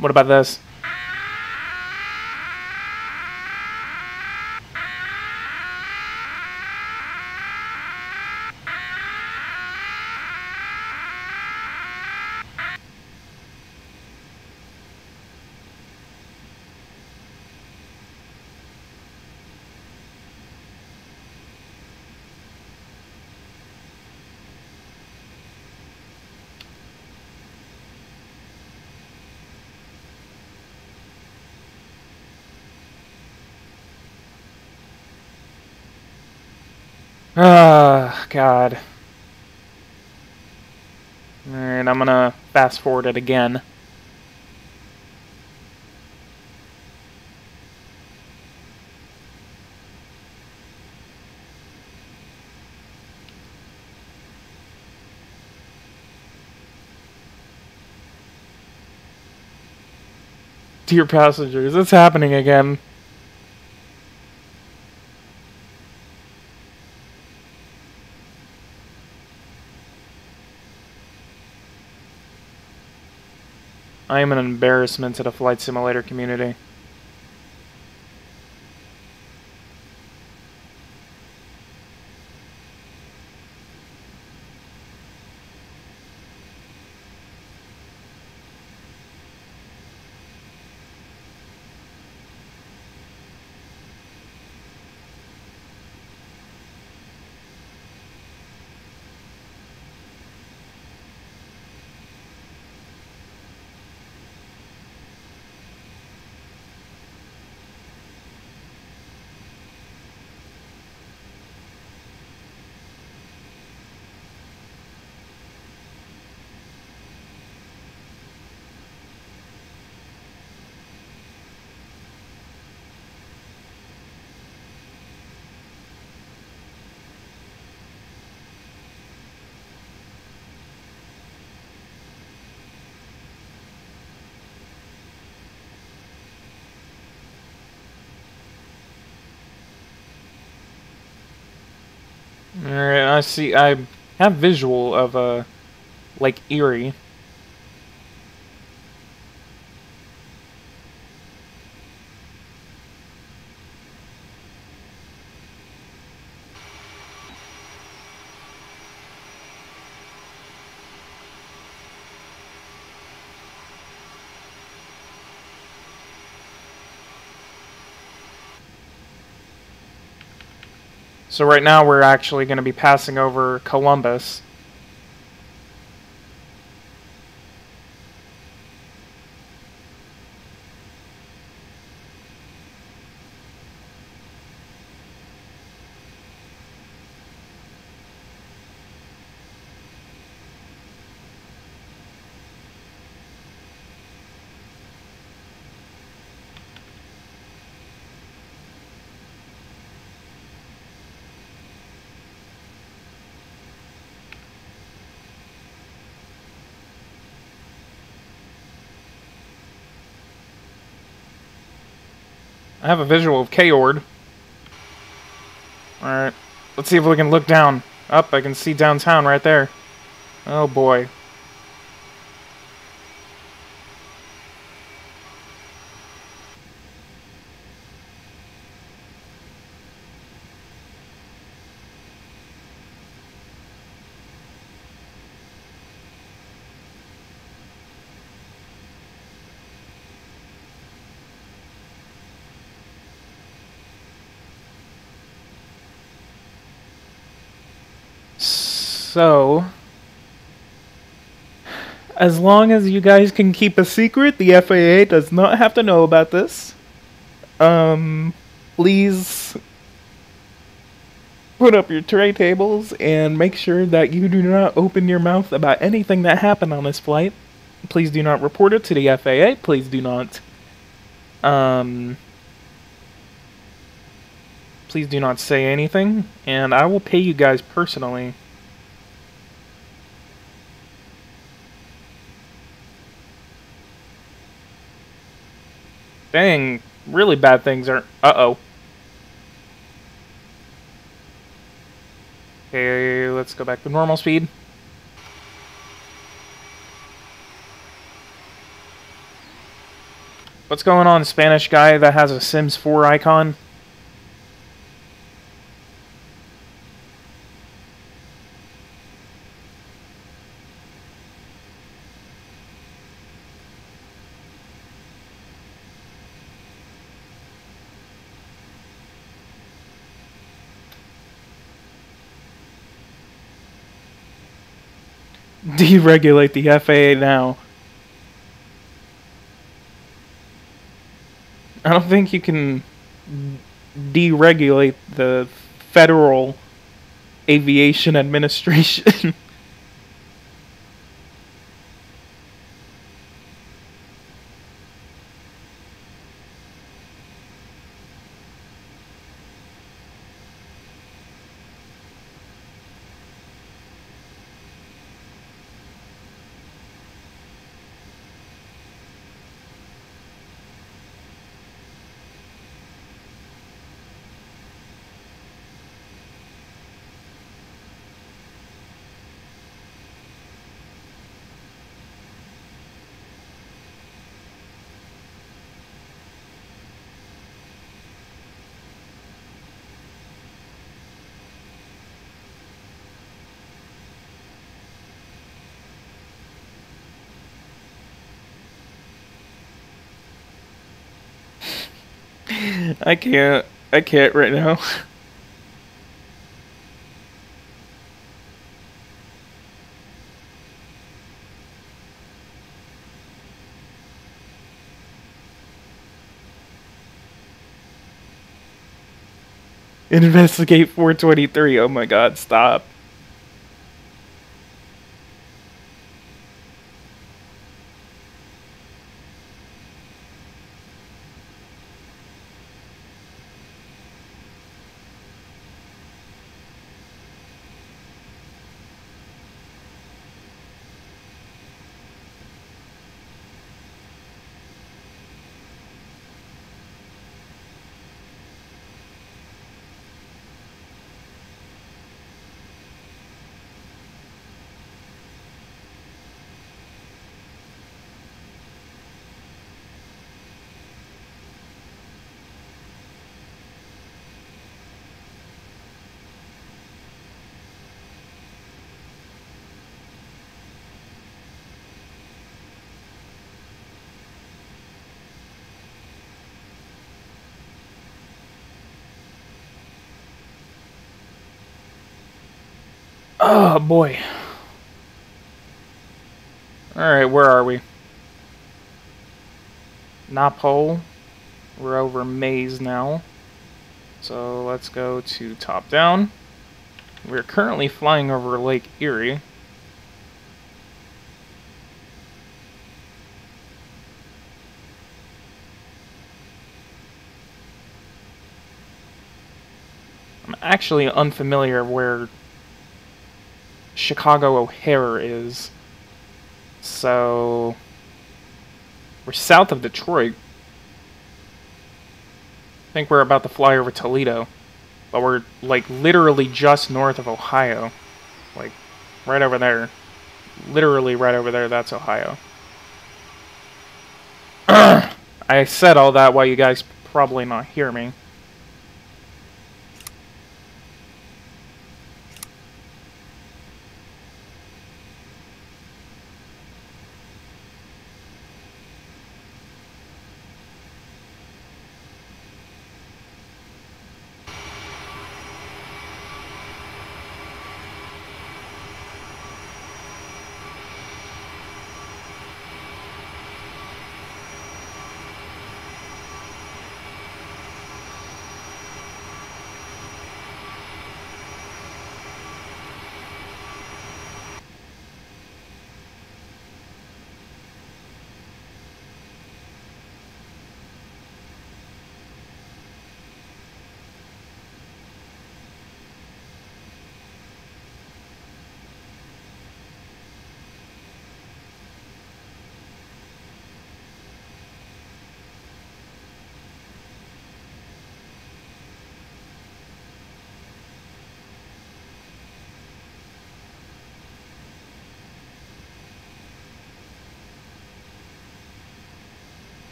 What about this? Ah, God. Alright, I'm gonna fast forward it again. Dear passengers, it's happening again. I am an embarrassment to the flight simulator community. Alright, I have visual of, Lake Erie. So right now we're actually going to be passing over Columbus. I have a visual of K-Ord. Alright. Let's see if we can look down. Up, I can see downtown right there. Oh boy. So, as long as you guys can keep a secret, the FAA does not have to know about this. Please put up your tray tables and make sure that you do not open your mouth about anything that happened on this flight. Please do not report it to the FAA. Please do not, please do not say anything, and I will pay you guys personally. Dang, really bad things are... Uh-oh. Okay, let's go back to normal speed. What's going on, Spanish guy that has a Sims 4 icon? Deregulate the FAA now. I don't think you can deregulate the Federal Aviation Administration. I can't right now. Investigate 423. Oh my god, stop. Oh boy. Alright, where are we? Napole. We're over Maze now. So let's go to top down. We're currently flying over Lake Erie. I'm actually unfamiliar where Chicago O'Hare is. So we're south of Detroit. think we're about to fly over Toledo. But we're, like, literally just north of Ohio. Like, right over there. Literally right over there, that's Ohio. I said all that while you guys probably not hear me.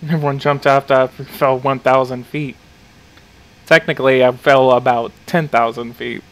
Everyone jumped after I fell 1,000 feet. Technically, I fell about 10,000 feet.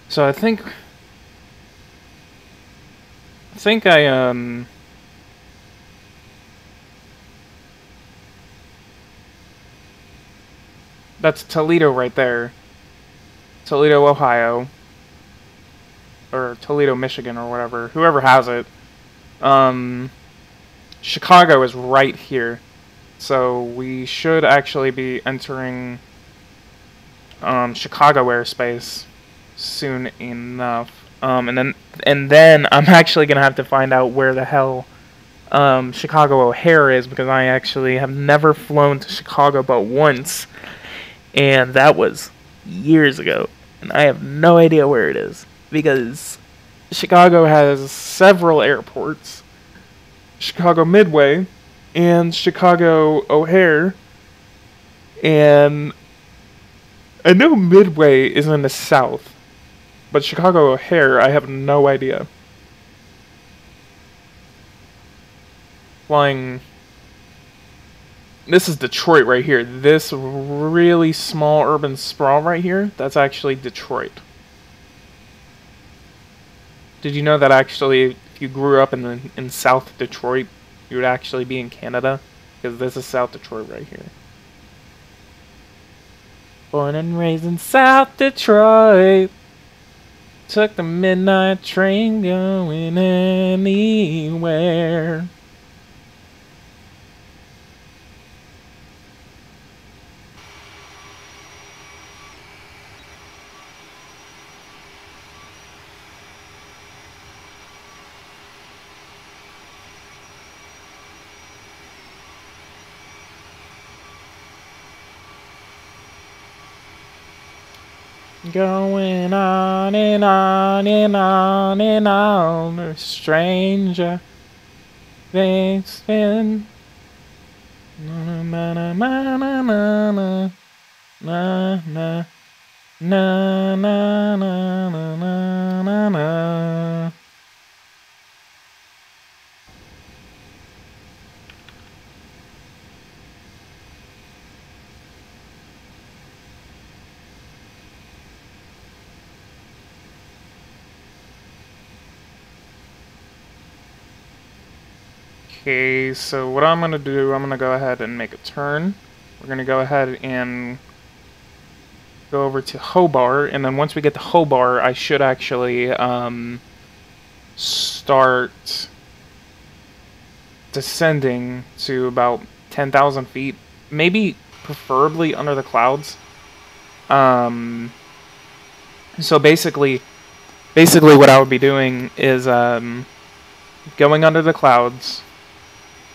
So I think that's Toledo right there. Toledo, Ohio. Or Toledo, Michigan, or whatever. Whoever has it. Chicago is right here. So we should actually be entering Chicago airspace soon enough. And then I'm actually gonna have to find out where the hell Chicago O'Hare is, because I actually have never flown to Chicago but once, and that was years ago, and I have no idea where it is, because Chicago has several airports: Chicago Midway and Chicago O'Hare, and I know Midway is in the south, but Chicago O'Hare, I have no idea. Flying This is Detroit right here. This really small urban sprawl right here, that's actually Detroit. Did you know that actually, if you grew up in South Detroit, you would actually be in Canada? Because this is South Detroit right here. Born and raised in South Detroit. Took the midnight train going anywhere. Going on and on and on and on, a stranger things been. Na na na na na na na na na na na na na na. Okay, so what I'm gonna do, I'm gonna go ahead and make a turn. We're gonna go ahead and go over to Hobart, and then once we get to Hobart, I should actually start descending to about 10,000 feet, maybe preferably under the clouds. So basically what I would be doing is going under the clouds,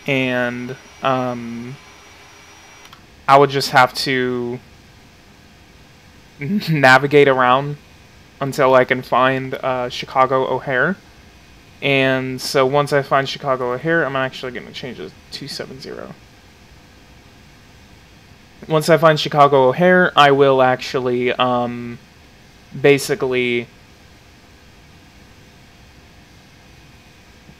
and I would just have to navigate around until I can find Chicago O'Hare. And so once I find Chicago O'Hare, I'm actually going to change it to 270. Once I find Chicago O'Hare, I will actually basically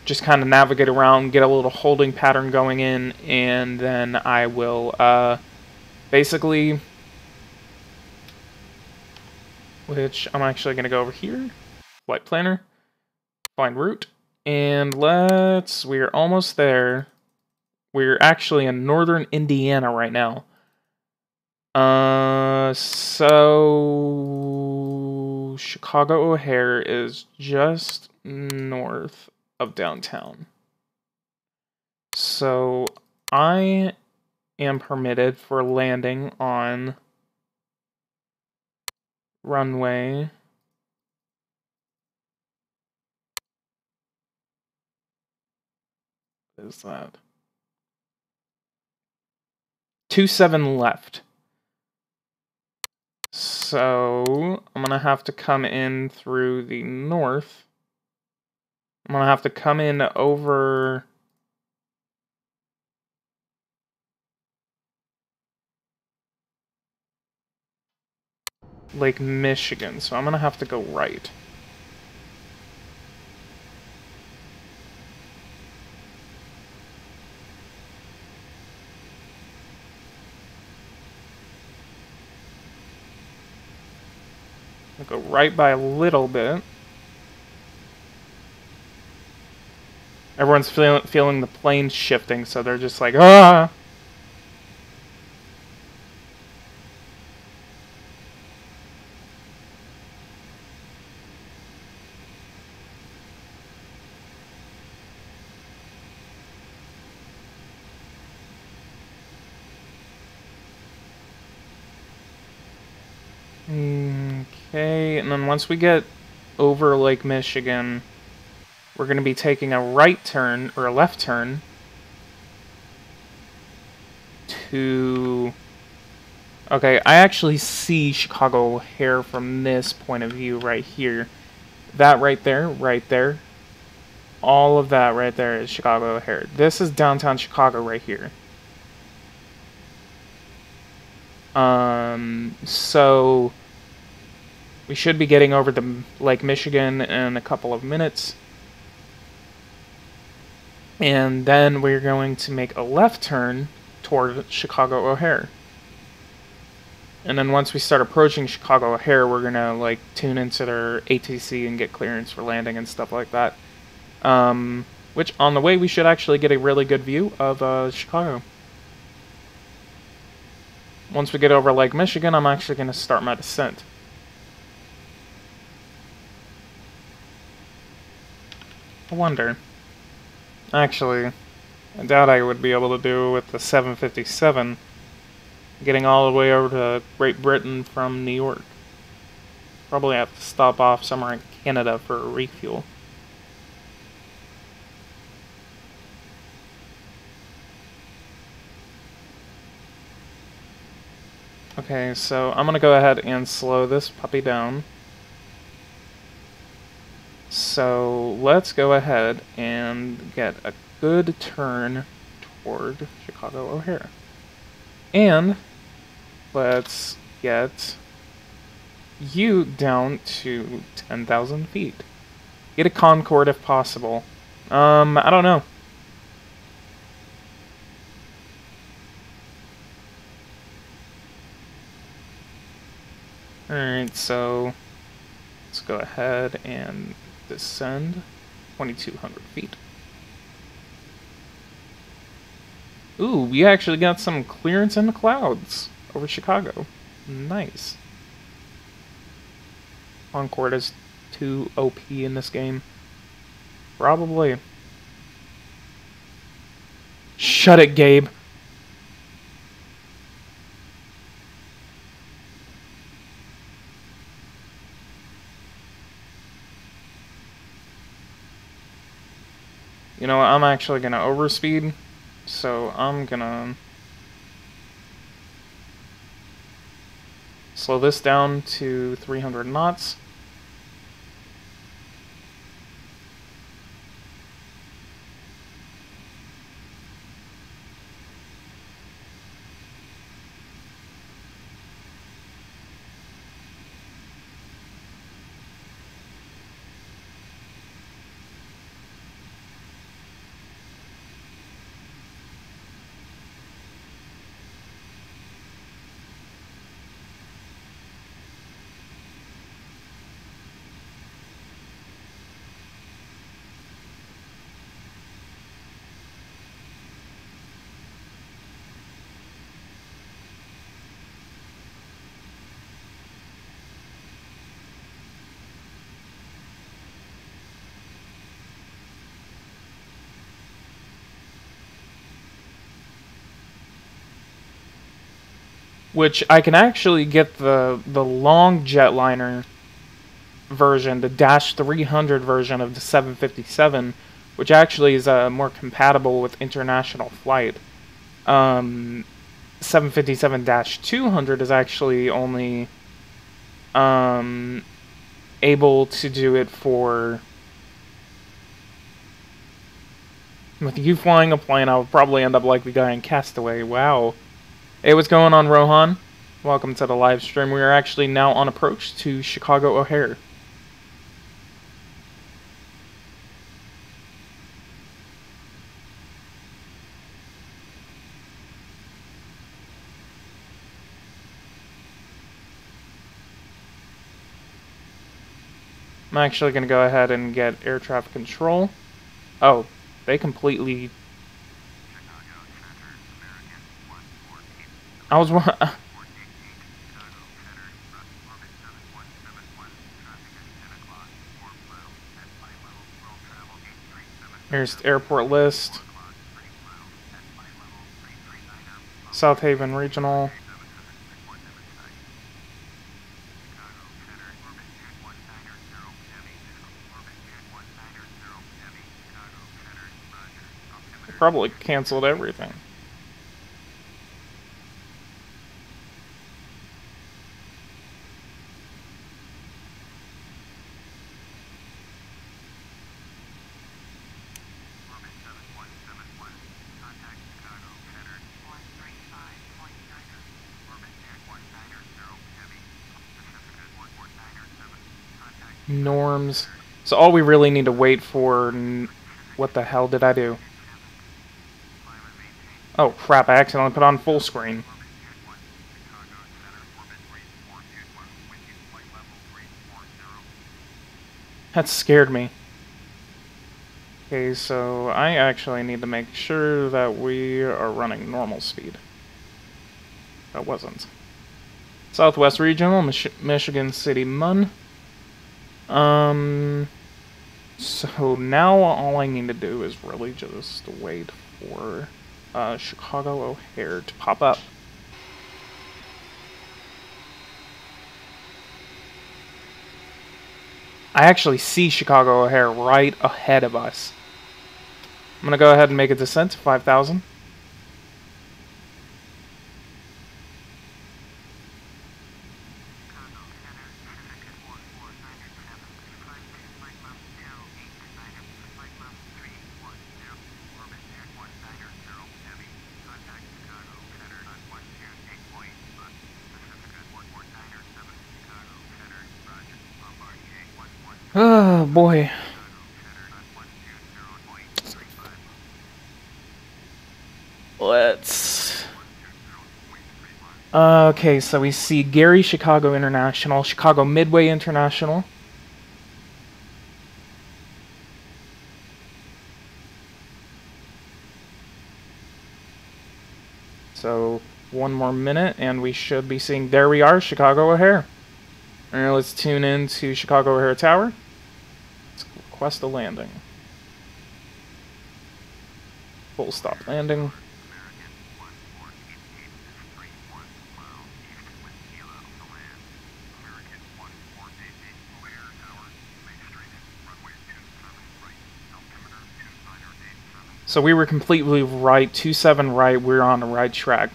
just kind of navigate around, get a little holding pattern going in, and then I will basically, which I'm actually going to go over here, flight planner, find route, and we're almost there. We're actually in northern Indiana right now. So Chicago O'Hare is just north of downtown. So I am permitted for landing on runway . What is that? 27 left. So I'm gonna have to come in through the north. I'm gonna have to come in over Lake Michigan, so I'm gonna have to go right. I'll go right by a little bit. Everyone's feeling the plane shifting, so they're just like, ah! Okay, and then once we get over Lake Michigan, we're going to be taking a right turn, or a left turn, to... Okay, I actually see Chicago O'Hare from this point of view right here. That right there, all of that right there is Chicago O'Hare. This is downtown Chicago right here. So we should be getting over to Lake Michigan in a couple of minutes. And then we're going to make a left turn toward Chicago O'Hare. And then once we start approaching Chicago O'Hare, we're gonna like tune into their ATC and get clearance for landing and stuff like that. Which on the way we should actually get a really good view of Chicago. Once we get over Lake Michigan, I'm actually gonna start my descent. I wonder. Actually, I doubt I would be able to do with the 757. Getting all the way over to Great Britain from New York. Probably have to stop off somewhere in Canada for a refuel. Okay, so I'm gonna go ahead and slow this puppy down. So let's go ahead and get a good turn toward Chicago O'Hare. And let's get you down to 10,000 feet. Get a Concorde if possible. I don't know. Alright, so let's go ahead and descend 2,200 feet. Ooh, we actually got some clearance in the clouds over Chicago. Nice. Concorde is too OP in this game. Probably. Shut it, Gabe. You know what, I'm actually gonna overspeed, so I'm gonna slow this down to 300 knots. Which I can actually get the long jetliner version, the Dash 300 version of the 757, which actually is more compatible with international flight. 757-200 is actually only able to do it for... With you flying a plane, I'll probably end up like the guy in Castaway. Wow. Hey, what's going on, Rohan? Welcome to the live stream. We are actually now on approach to Chicago O'Hare. I'm actually going to go ahead and get air traffic control. Oh, they completely... I was... Here's the airport list. South Haven Regional. Probably canceled everything. Norms. So all we really need to wait for... What the hell did I do? Oh crap, I accidentally put on full screen. That scared me. Okay, so I actually need to make sure that we are running normal speed. That wasn't. Southwest Regional, Michigan City, Mun. So now all I need to do is really just wait for Chicago O'Hare to pop up. I actually see Chicago O'Hare right ahead of us. I'm gonna go ahead and make a descent to 5,000. Oh boy. Let's... Okay, so we see Gary Chicago International, Chicago Midway International. So, one more minute and we should be seeing... There we are, Chicago O'Hare. Alright, let's tune in to Chicago O'Hare Tower. Let's request a landing. Full stop landing. So we were completely right, 27 right, we're on the right track.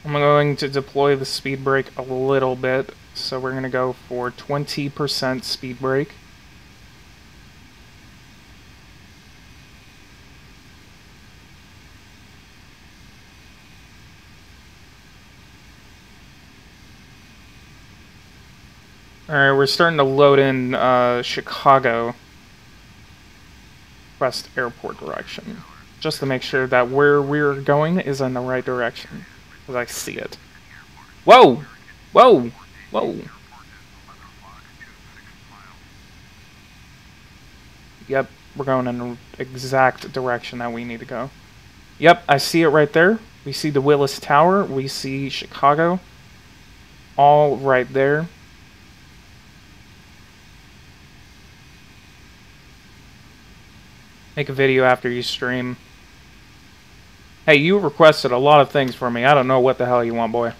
I'm going to deploy the speed brake a little bit, so we're going to go for 20% speed brake. Alright, we're starting to load in Chicago West Airport direction, just to make sure that where we're going is in the right direction, as I see it. Whoa! Whoa! Whoa! Yep, we're going in the exact direction that we need to go. Yep, I see it right there. We see the Willis Tower, we see Chicago, all right there. Make a video after you stream. Hey, you requested a lot of things for me. I don't know what the hell you want, boy.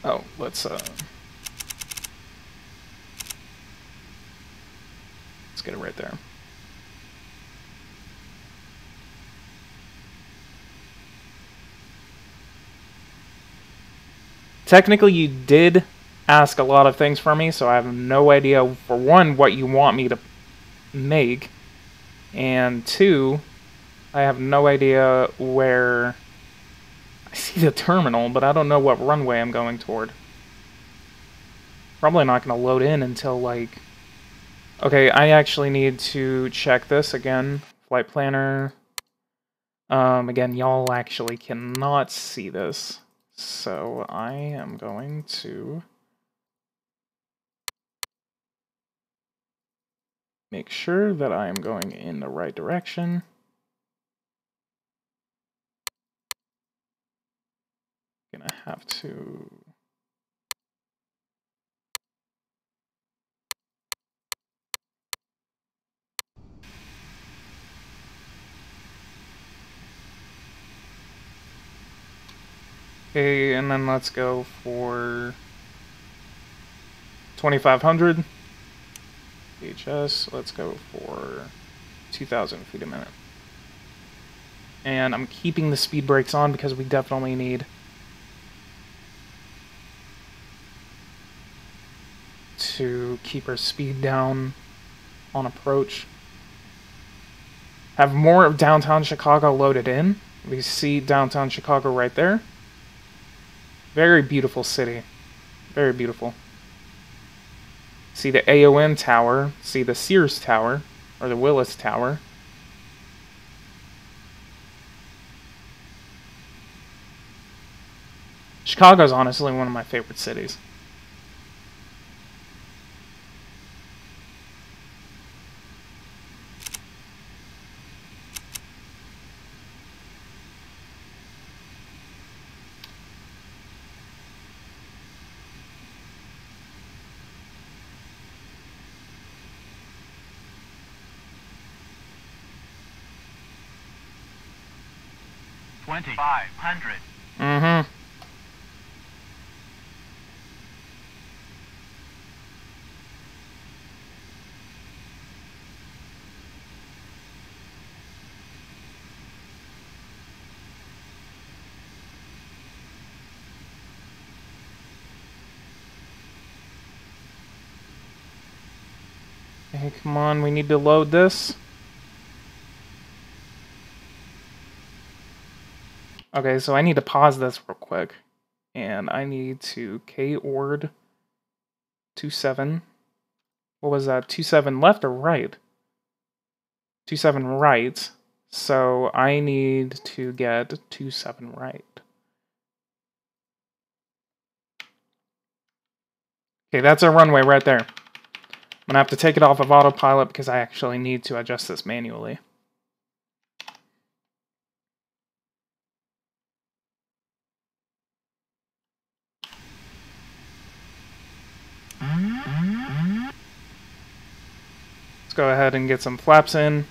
Oh, let's get it right there. Technically, you did ask a lot of things from me, so I have no idea, for one, what you want me to make, and two, I have no idea where... I see the terminal, but I don't know what runway I'm going toward. Probably not going to load in until, like... Okay, I actually need to check this again. Flight planner. Again, y'all actually cannot see this. So I am going to make sure that I am going in the right direction. Gonna have to... Okay, and then let's go for 2500 HS. Let's go for 2,000 feet a minute. And I'm keeping the speed brakes on because we definitely need to keep our speed down on approach. Have more of downtown Chicago loaded in. We see downtown Chicago right there. Very beautiful city. Very beautiful. See the AON Tower. See the Sears Tower. Or the Willis Tower. Chicago's honestly one of my favorite cities. Mm-hmm. Hey, come on, we need to load this. Okay, so I need to pause this real quick. And I need to K-ord 27. What was that? 27 left or right? 27 right. So I need to get 27 right. Okay, that's our runway right there. I'm gonna have to take it off of autopilot because I actually need to adjust this manually. Let's go ahead and get some flaps in.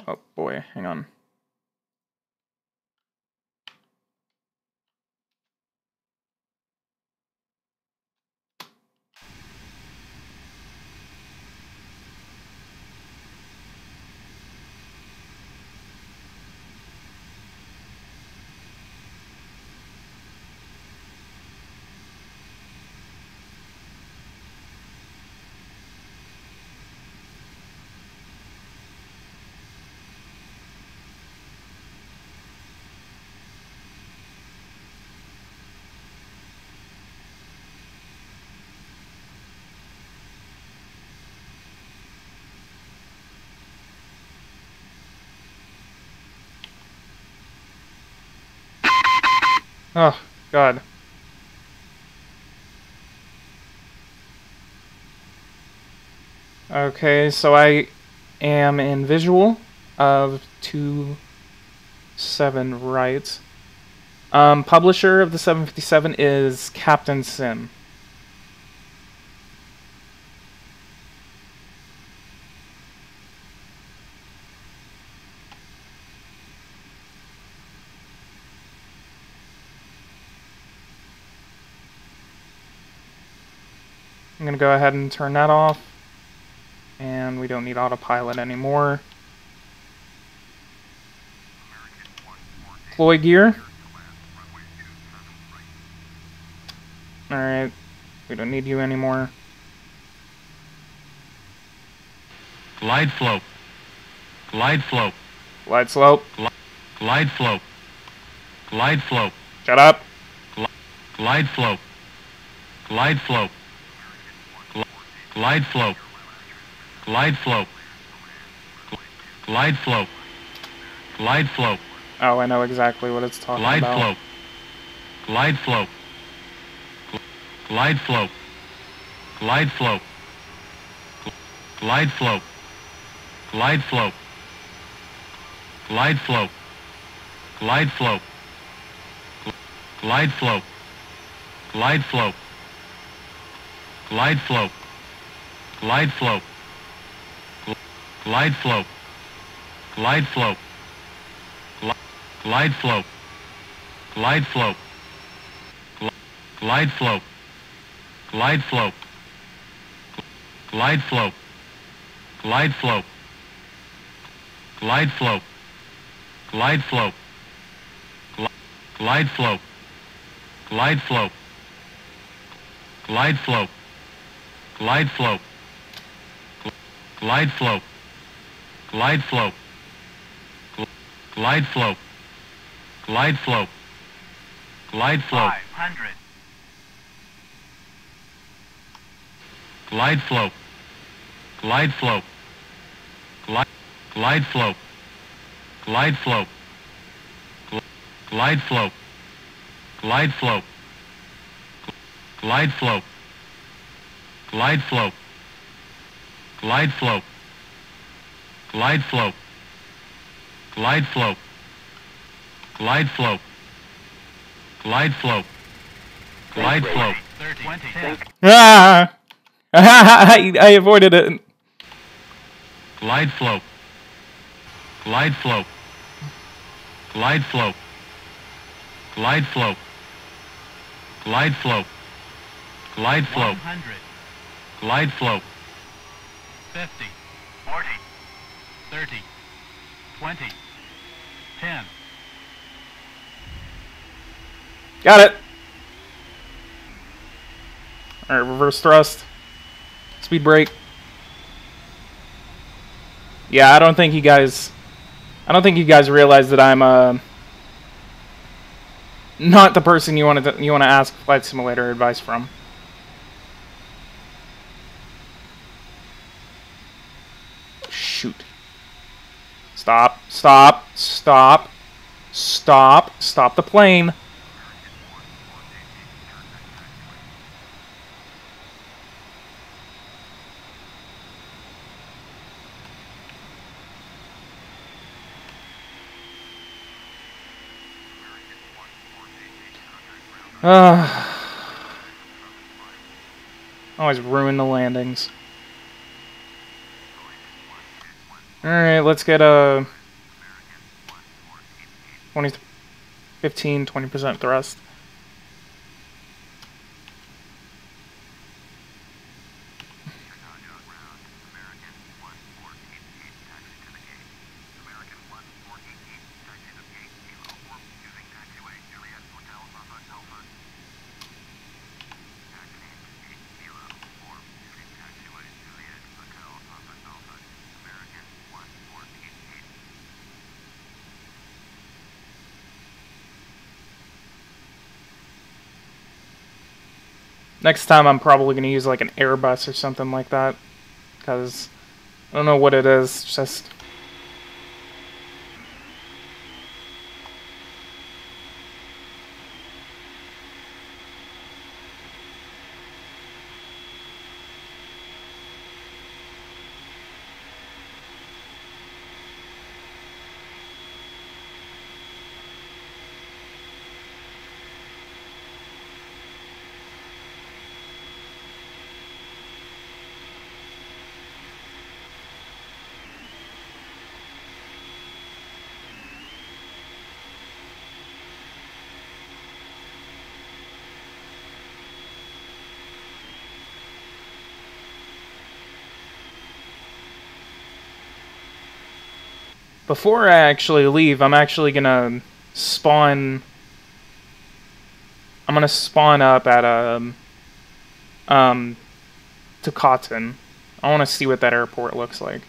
Oh boy, hang on. Oh, God. Okay, so I am in visual of 27 right. Publisher of the 757 is Captain Sim. I'm gonna go ahead and turn that off. And we don't need autopilot anymore. Deploy gear. Alright, we don't need you anymore. Glide slope. Glide slope. Glide slope. Glide slope. Glide slope. Shut up. Glide slope. Glide slope. Glide slope. Glide slope. Glide slope. Glide slope. Oh, I know exactly what it's talking Glide about. slope. Glide slope. Glide slope. Glide slope. Glide slope. Glide slope. Glide slope. Glide slope. Glide slope. Glide slope. Glide slope. Glide slope. Glide slope. Glide slope. Glide slope. Glide slope. Glide slope. Glide slope. Glide slope. Glide slope. Glide slope. Glide slope. Glide slope. Glide slope. Glide slope. Glide slope. Glide slope. Glide slope. Glide slope. Glide slope. Glide slope. 500. Glide slope. Glide slope. Glide slope. Glide slope. Glide slope. Glide slope. Glide slope. Glide slope. Glide slope. Glide slope. Glide slope. Glide slope. Glide slope. Glide slope. 20. Ah! I avoided it. Glide slope. Glide slope. Glide slope. Glide slope. Glide slope. Glide slope. 100. Glide slope. 50. 40. 30. 20. 10. Got it. All right, reverse thrust. Speed brake. Yeah, I don't think you guys realize that I'm not the person you want to ask flight simulator advice from. Shoot. Stop, stop, stop, stop, stop the plane. Always ruin the landings. Alright, let's get a 15-20% thrust. Next time I'm probably going to use like an Airbus or something like that, because I don't know what it is, it's just... Before I actually leave, I'm actually gonna spawn... I'm gonna spawn up at to Cotton. I want to see what that airport looks like.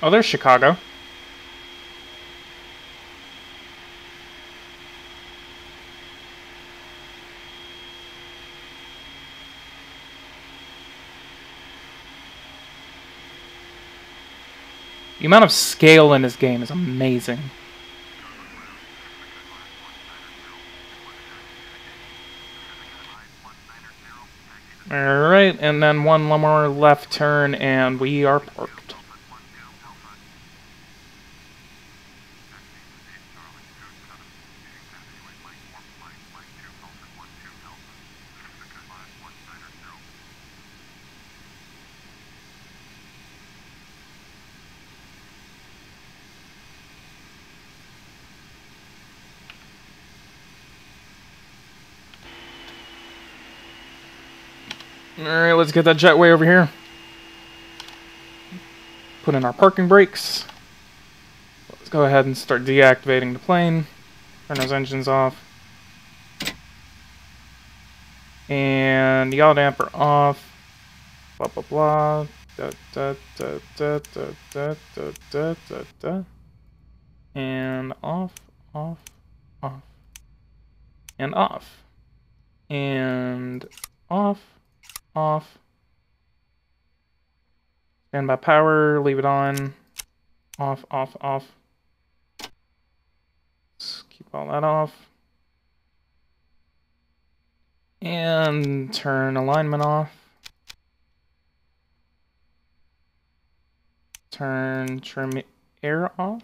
Oh, there's Chicago. The amount of scale in this game is amazing. Alright, and then one more left turn, and we are parked. Alright, let's get that jetway over here. Put in our parking brakes. Let's go ahead and start deactivating the plane. Turn those engines off. And yaw damper off. Blah blah blah. Da, da, da, da, da, da, da, da, da, da. And off, off, off. And off. And off, off. Standby power, leave it on. Off, off, off. Let's keep all that off. And turn alignment off. Turn trim air off.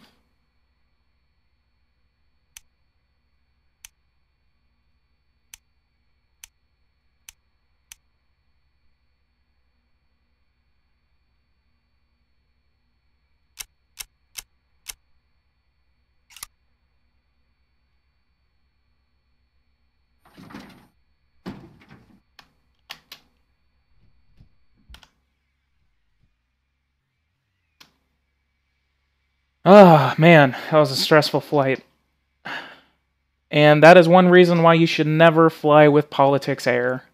Ah, man, that was a stressful flight. And that is one reason why you should never fly with Politics Air.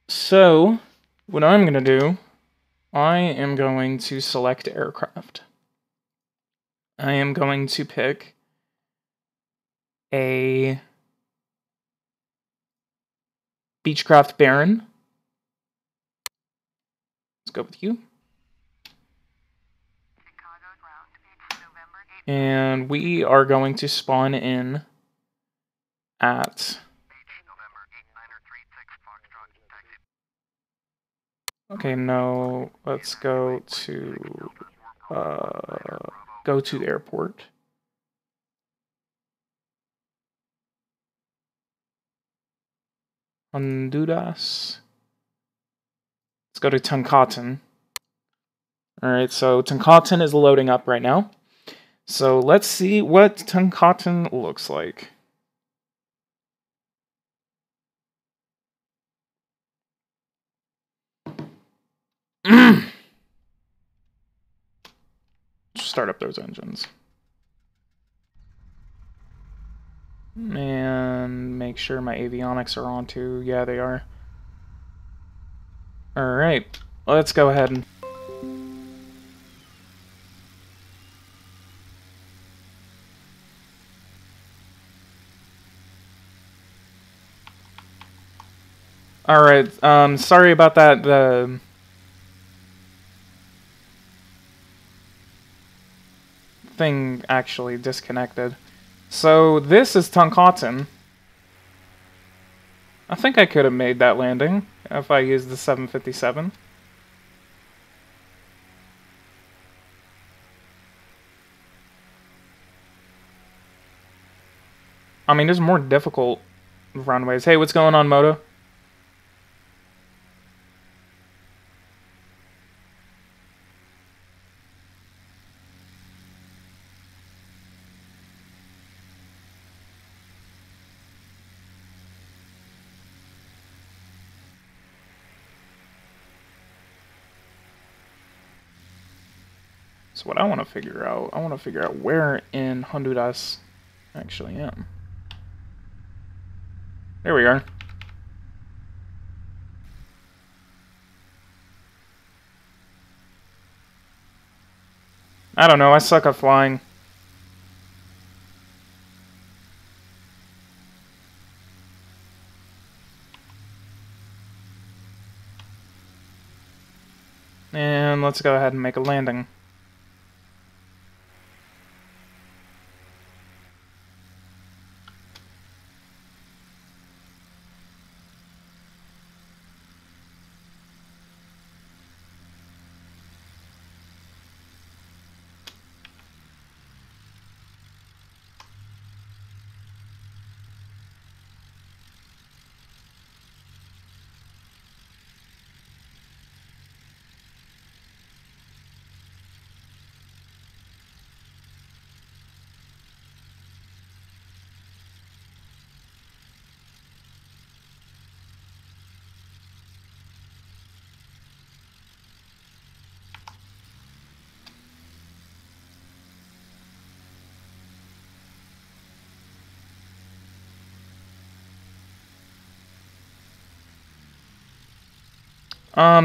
So, what I'm going to do, I am going to select aircraft. I am going to pick a Beechcraft Baron. Let's go with you. And we are going to spawn in at... Okay, no, let's go to the airport. Honduras. Let's go to Tuncautin. Alright, so Tuncautin is loading up right now. So let's see what Tuncautin looks like. Start up those engines. And make sure my avionics are on too. Yeah, they are. Alright, let's go ahead and... Alright, sorry about that, the thing actually disconnected. So, this is Tuncautin. I think I could have made that landing if I used the 757. I mean, there's more difficult runways. Hey, what's going on, Moto? So what I want to figure out, where in Honduras I actually am. There we are. I don't know, I suck at flying. And let's go ahead and make a landing.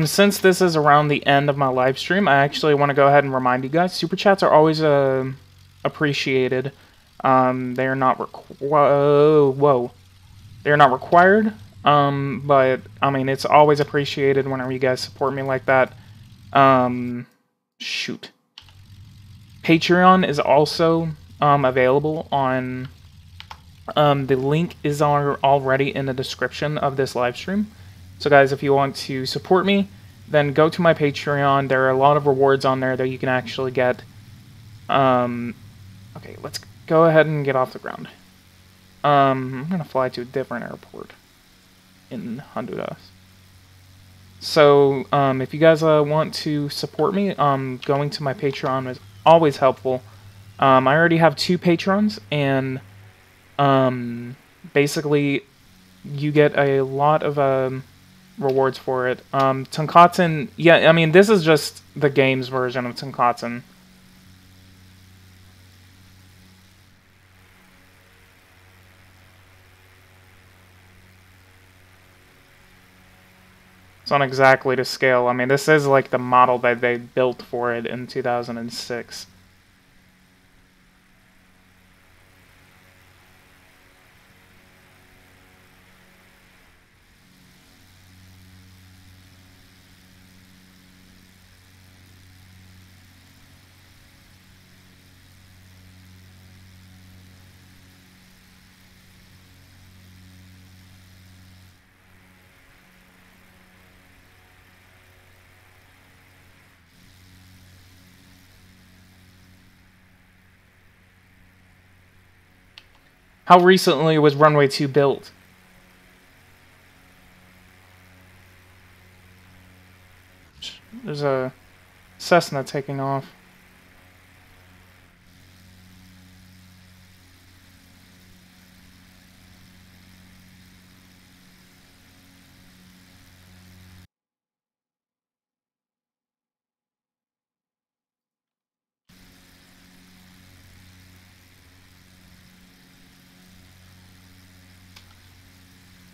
Since this is around the end of my live stream, I actually want to go ahead and remind you guys, super chats are always appreciated. They are not they're not required. But I mean, it's always appreciated whenever you guys support me like that. Shoot. Patreon is also available on. The link is already in the description of this live stream. So guys, if you want to support me, then go to my Patreon. There are a lot of rewards on there that you can actually get. Okay, let's go ahead and get off the ground. I'm going to fly to a different airport in Honduras. So, if you guys want to support me, going to my Patreon is always helpful. I already have 2 patrons, and basically you get a lot of rewards for it. Tonkatsu, yeah, I mean, this is just the game's version of Tonkatsu. It's not exactly to scale. I mean, this is like the model that they built for it in 2006. How recently was Runway 2 built? There's a Cessna taking off.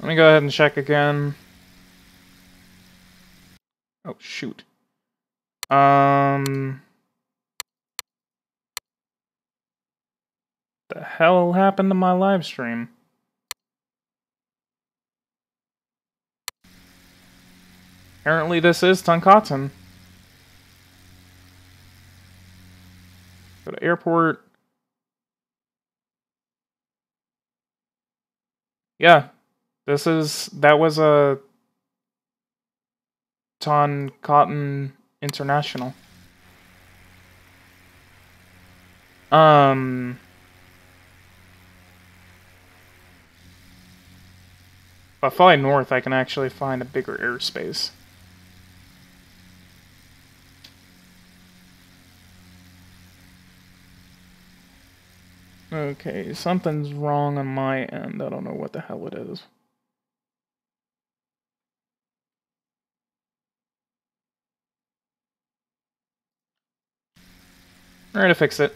Let me go ahead and check again. Oh, shoot. The hell happened to my live stream? Apparently this is Tonkatsu. Go to airport. Yeah. That was a Tonkatsu International. If I fly north, I can actually find a bigger airspace. Okay, something's wrong on my end. I don't know what the hell it is. Alright, to fix it.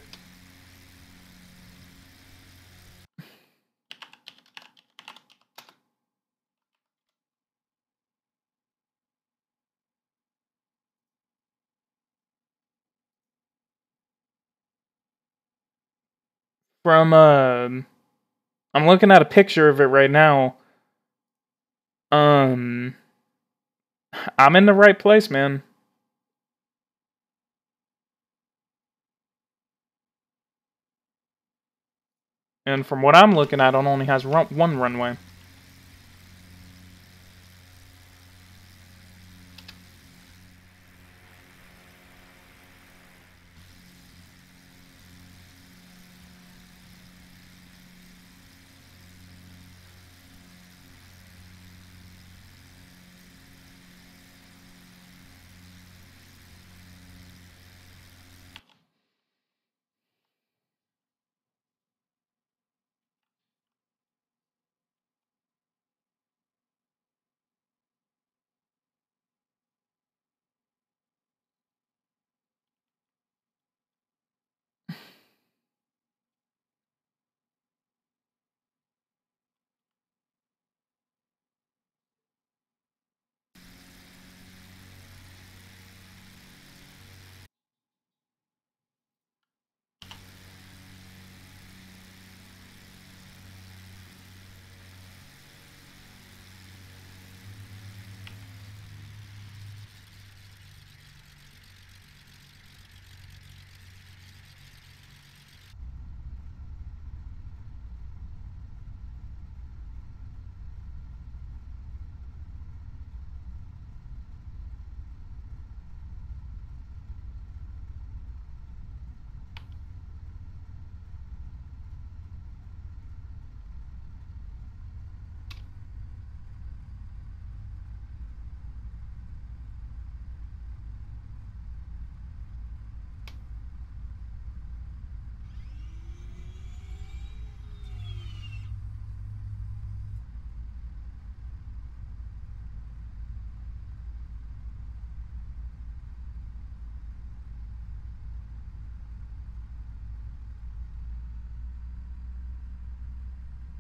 from I'm looking at a picture of it right now. I'm in the right place, man. And from what I'm looking at, it only has one runway.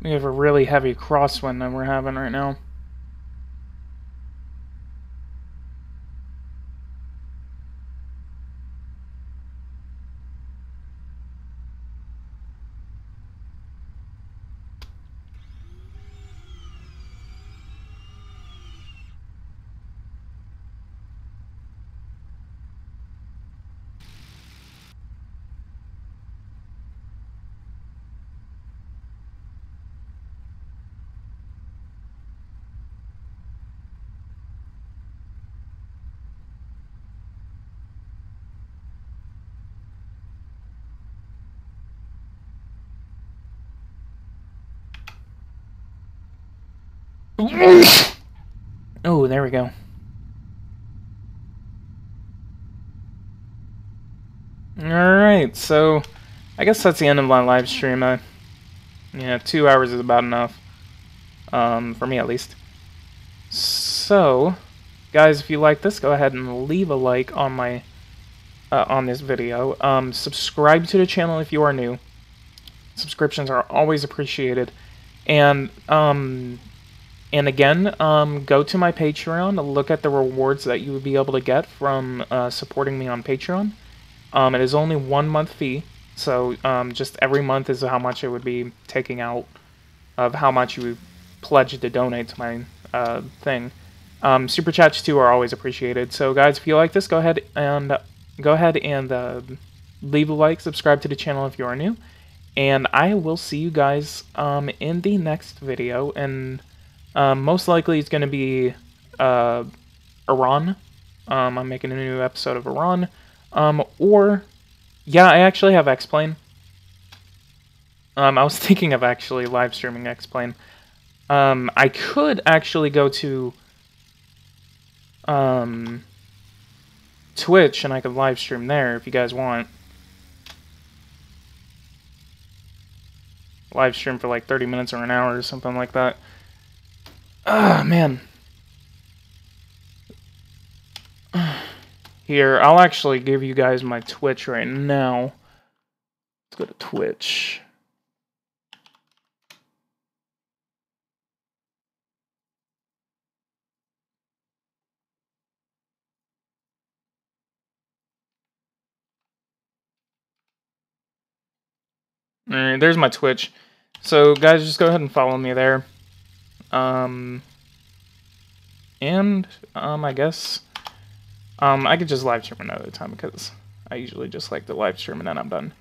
We have a really heavy crosswind that we're having right now. Oh, there we go. Alright, so I guess that's the end of my live stream. Yeah, 2 hours is about enough. For me at least. So, guys, if you like this, go ahead and leave a like on my on this video. Subscribe to the channel if you are new. Subscriptions are always appreciated. And again, go to my Patreon to look at the rewards that you would be able to get from supporting me on Patreon. It is only 1 month fee, so just every month is how much it would be taking out of how much you pledge to donate to my thing. Super chats too are always appreciated. So guys, if you like this, go ahead and leave a like, subscribe to the channel if you are new, and I will see you guys in the next video. And most likely it's going to be Iran. I'm making a new episode of Iran. Or yeah, I actually have X-Plane. I was thinking of actually live streaming X-Plane. I could actually go to Twitch and I could live stream there if you guys want. Live stream for like 30 minutes or an hour or something like that. Ah, man. Here, I'll actually give you guys my Twitch right now. Let's go to Twitch. Alright, there's my Twitch. So, guys, just go ahead and follow me there. I guess, I could just live stream another time because I usually just like to live stream and then I'm done.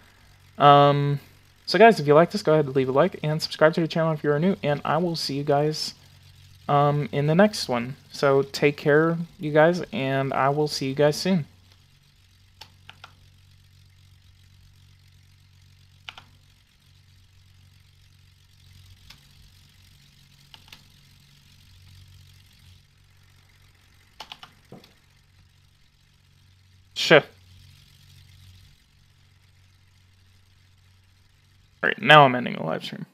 So guys, if you like this, go ahead and leave a like and subscribe to the channel if you're new, and I will see you guys, in the next one. So take care, you guys, and I will see you guys soon. Shit. Alright, now I'm ending the live stream.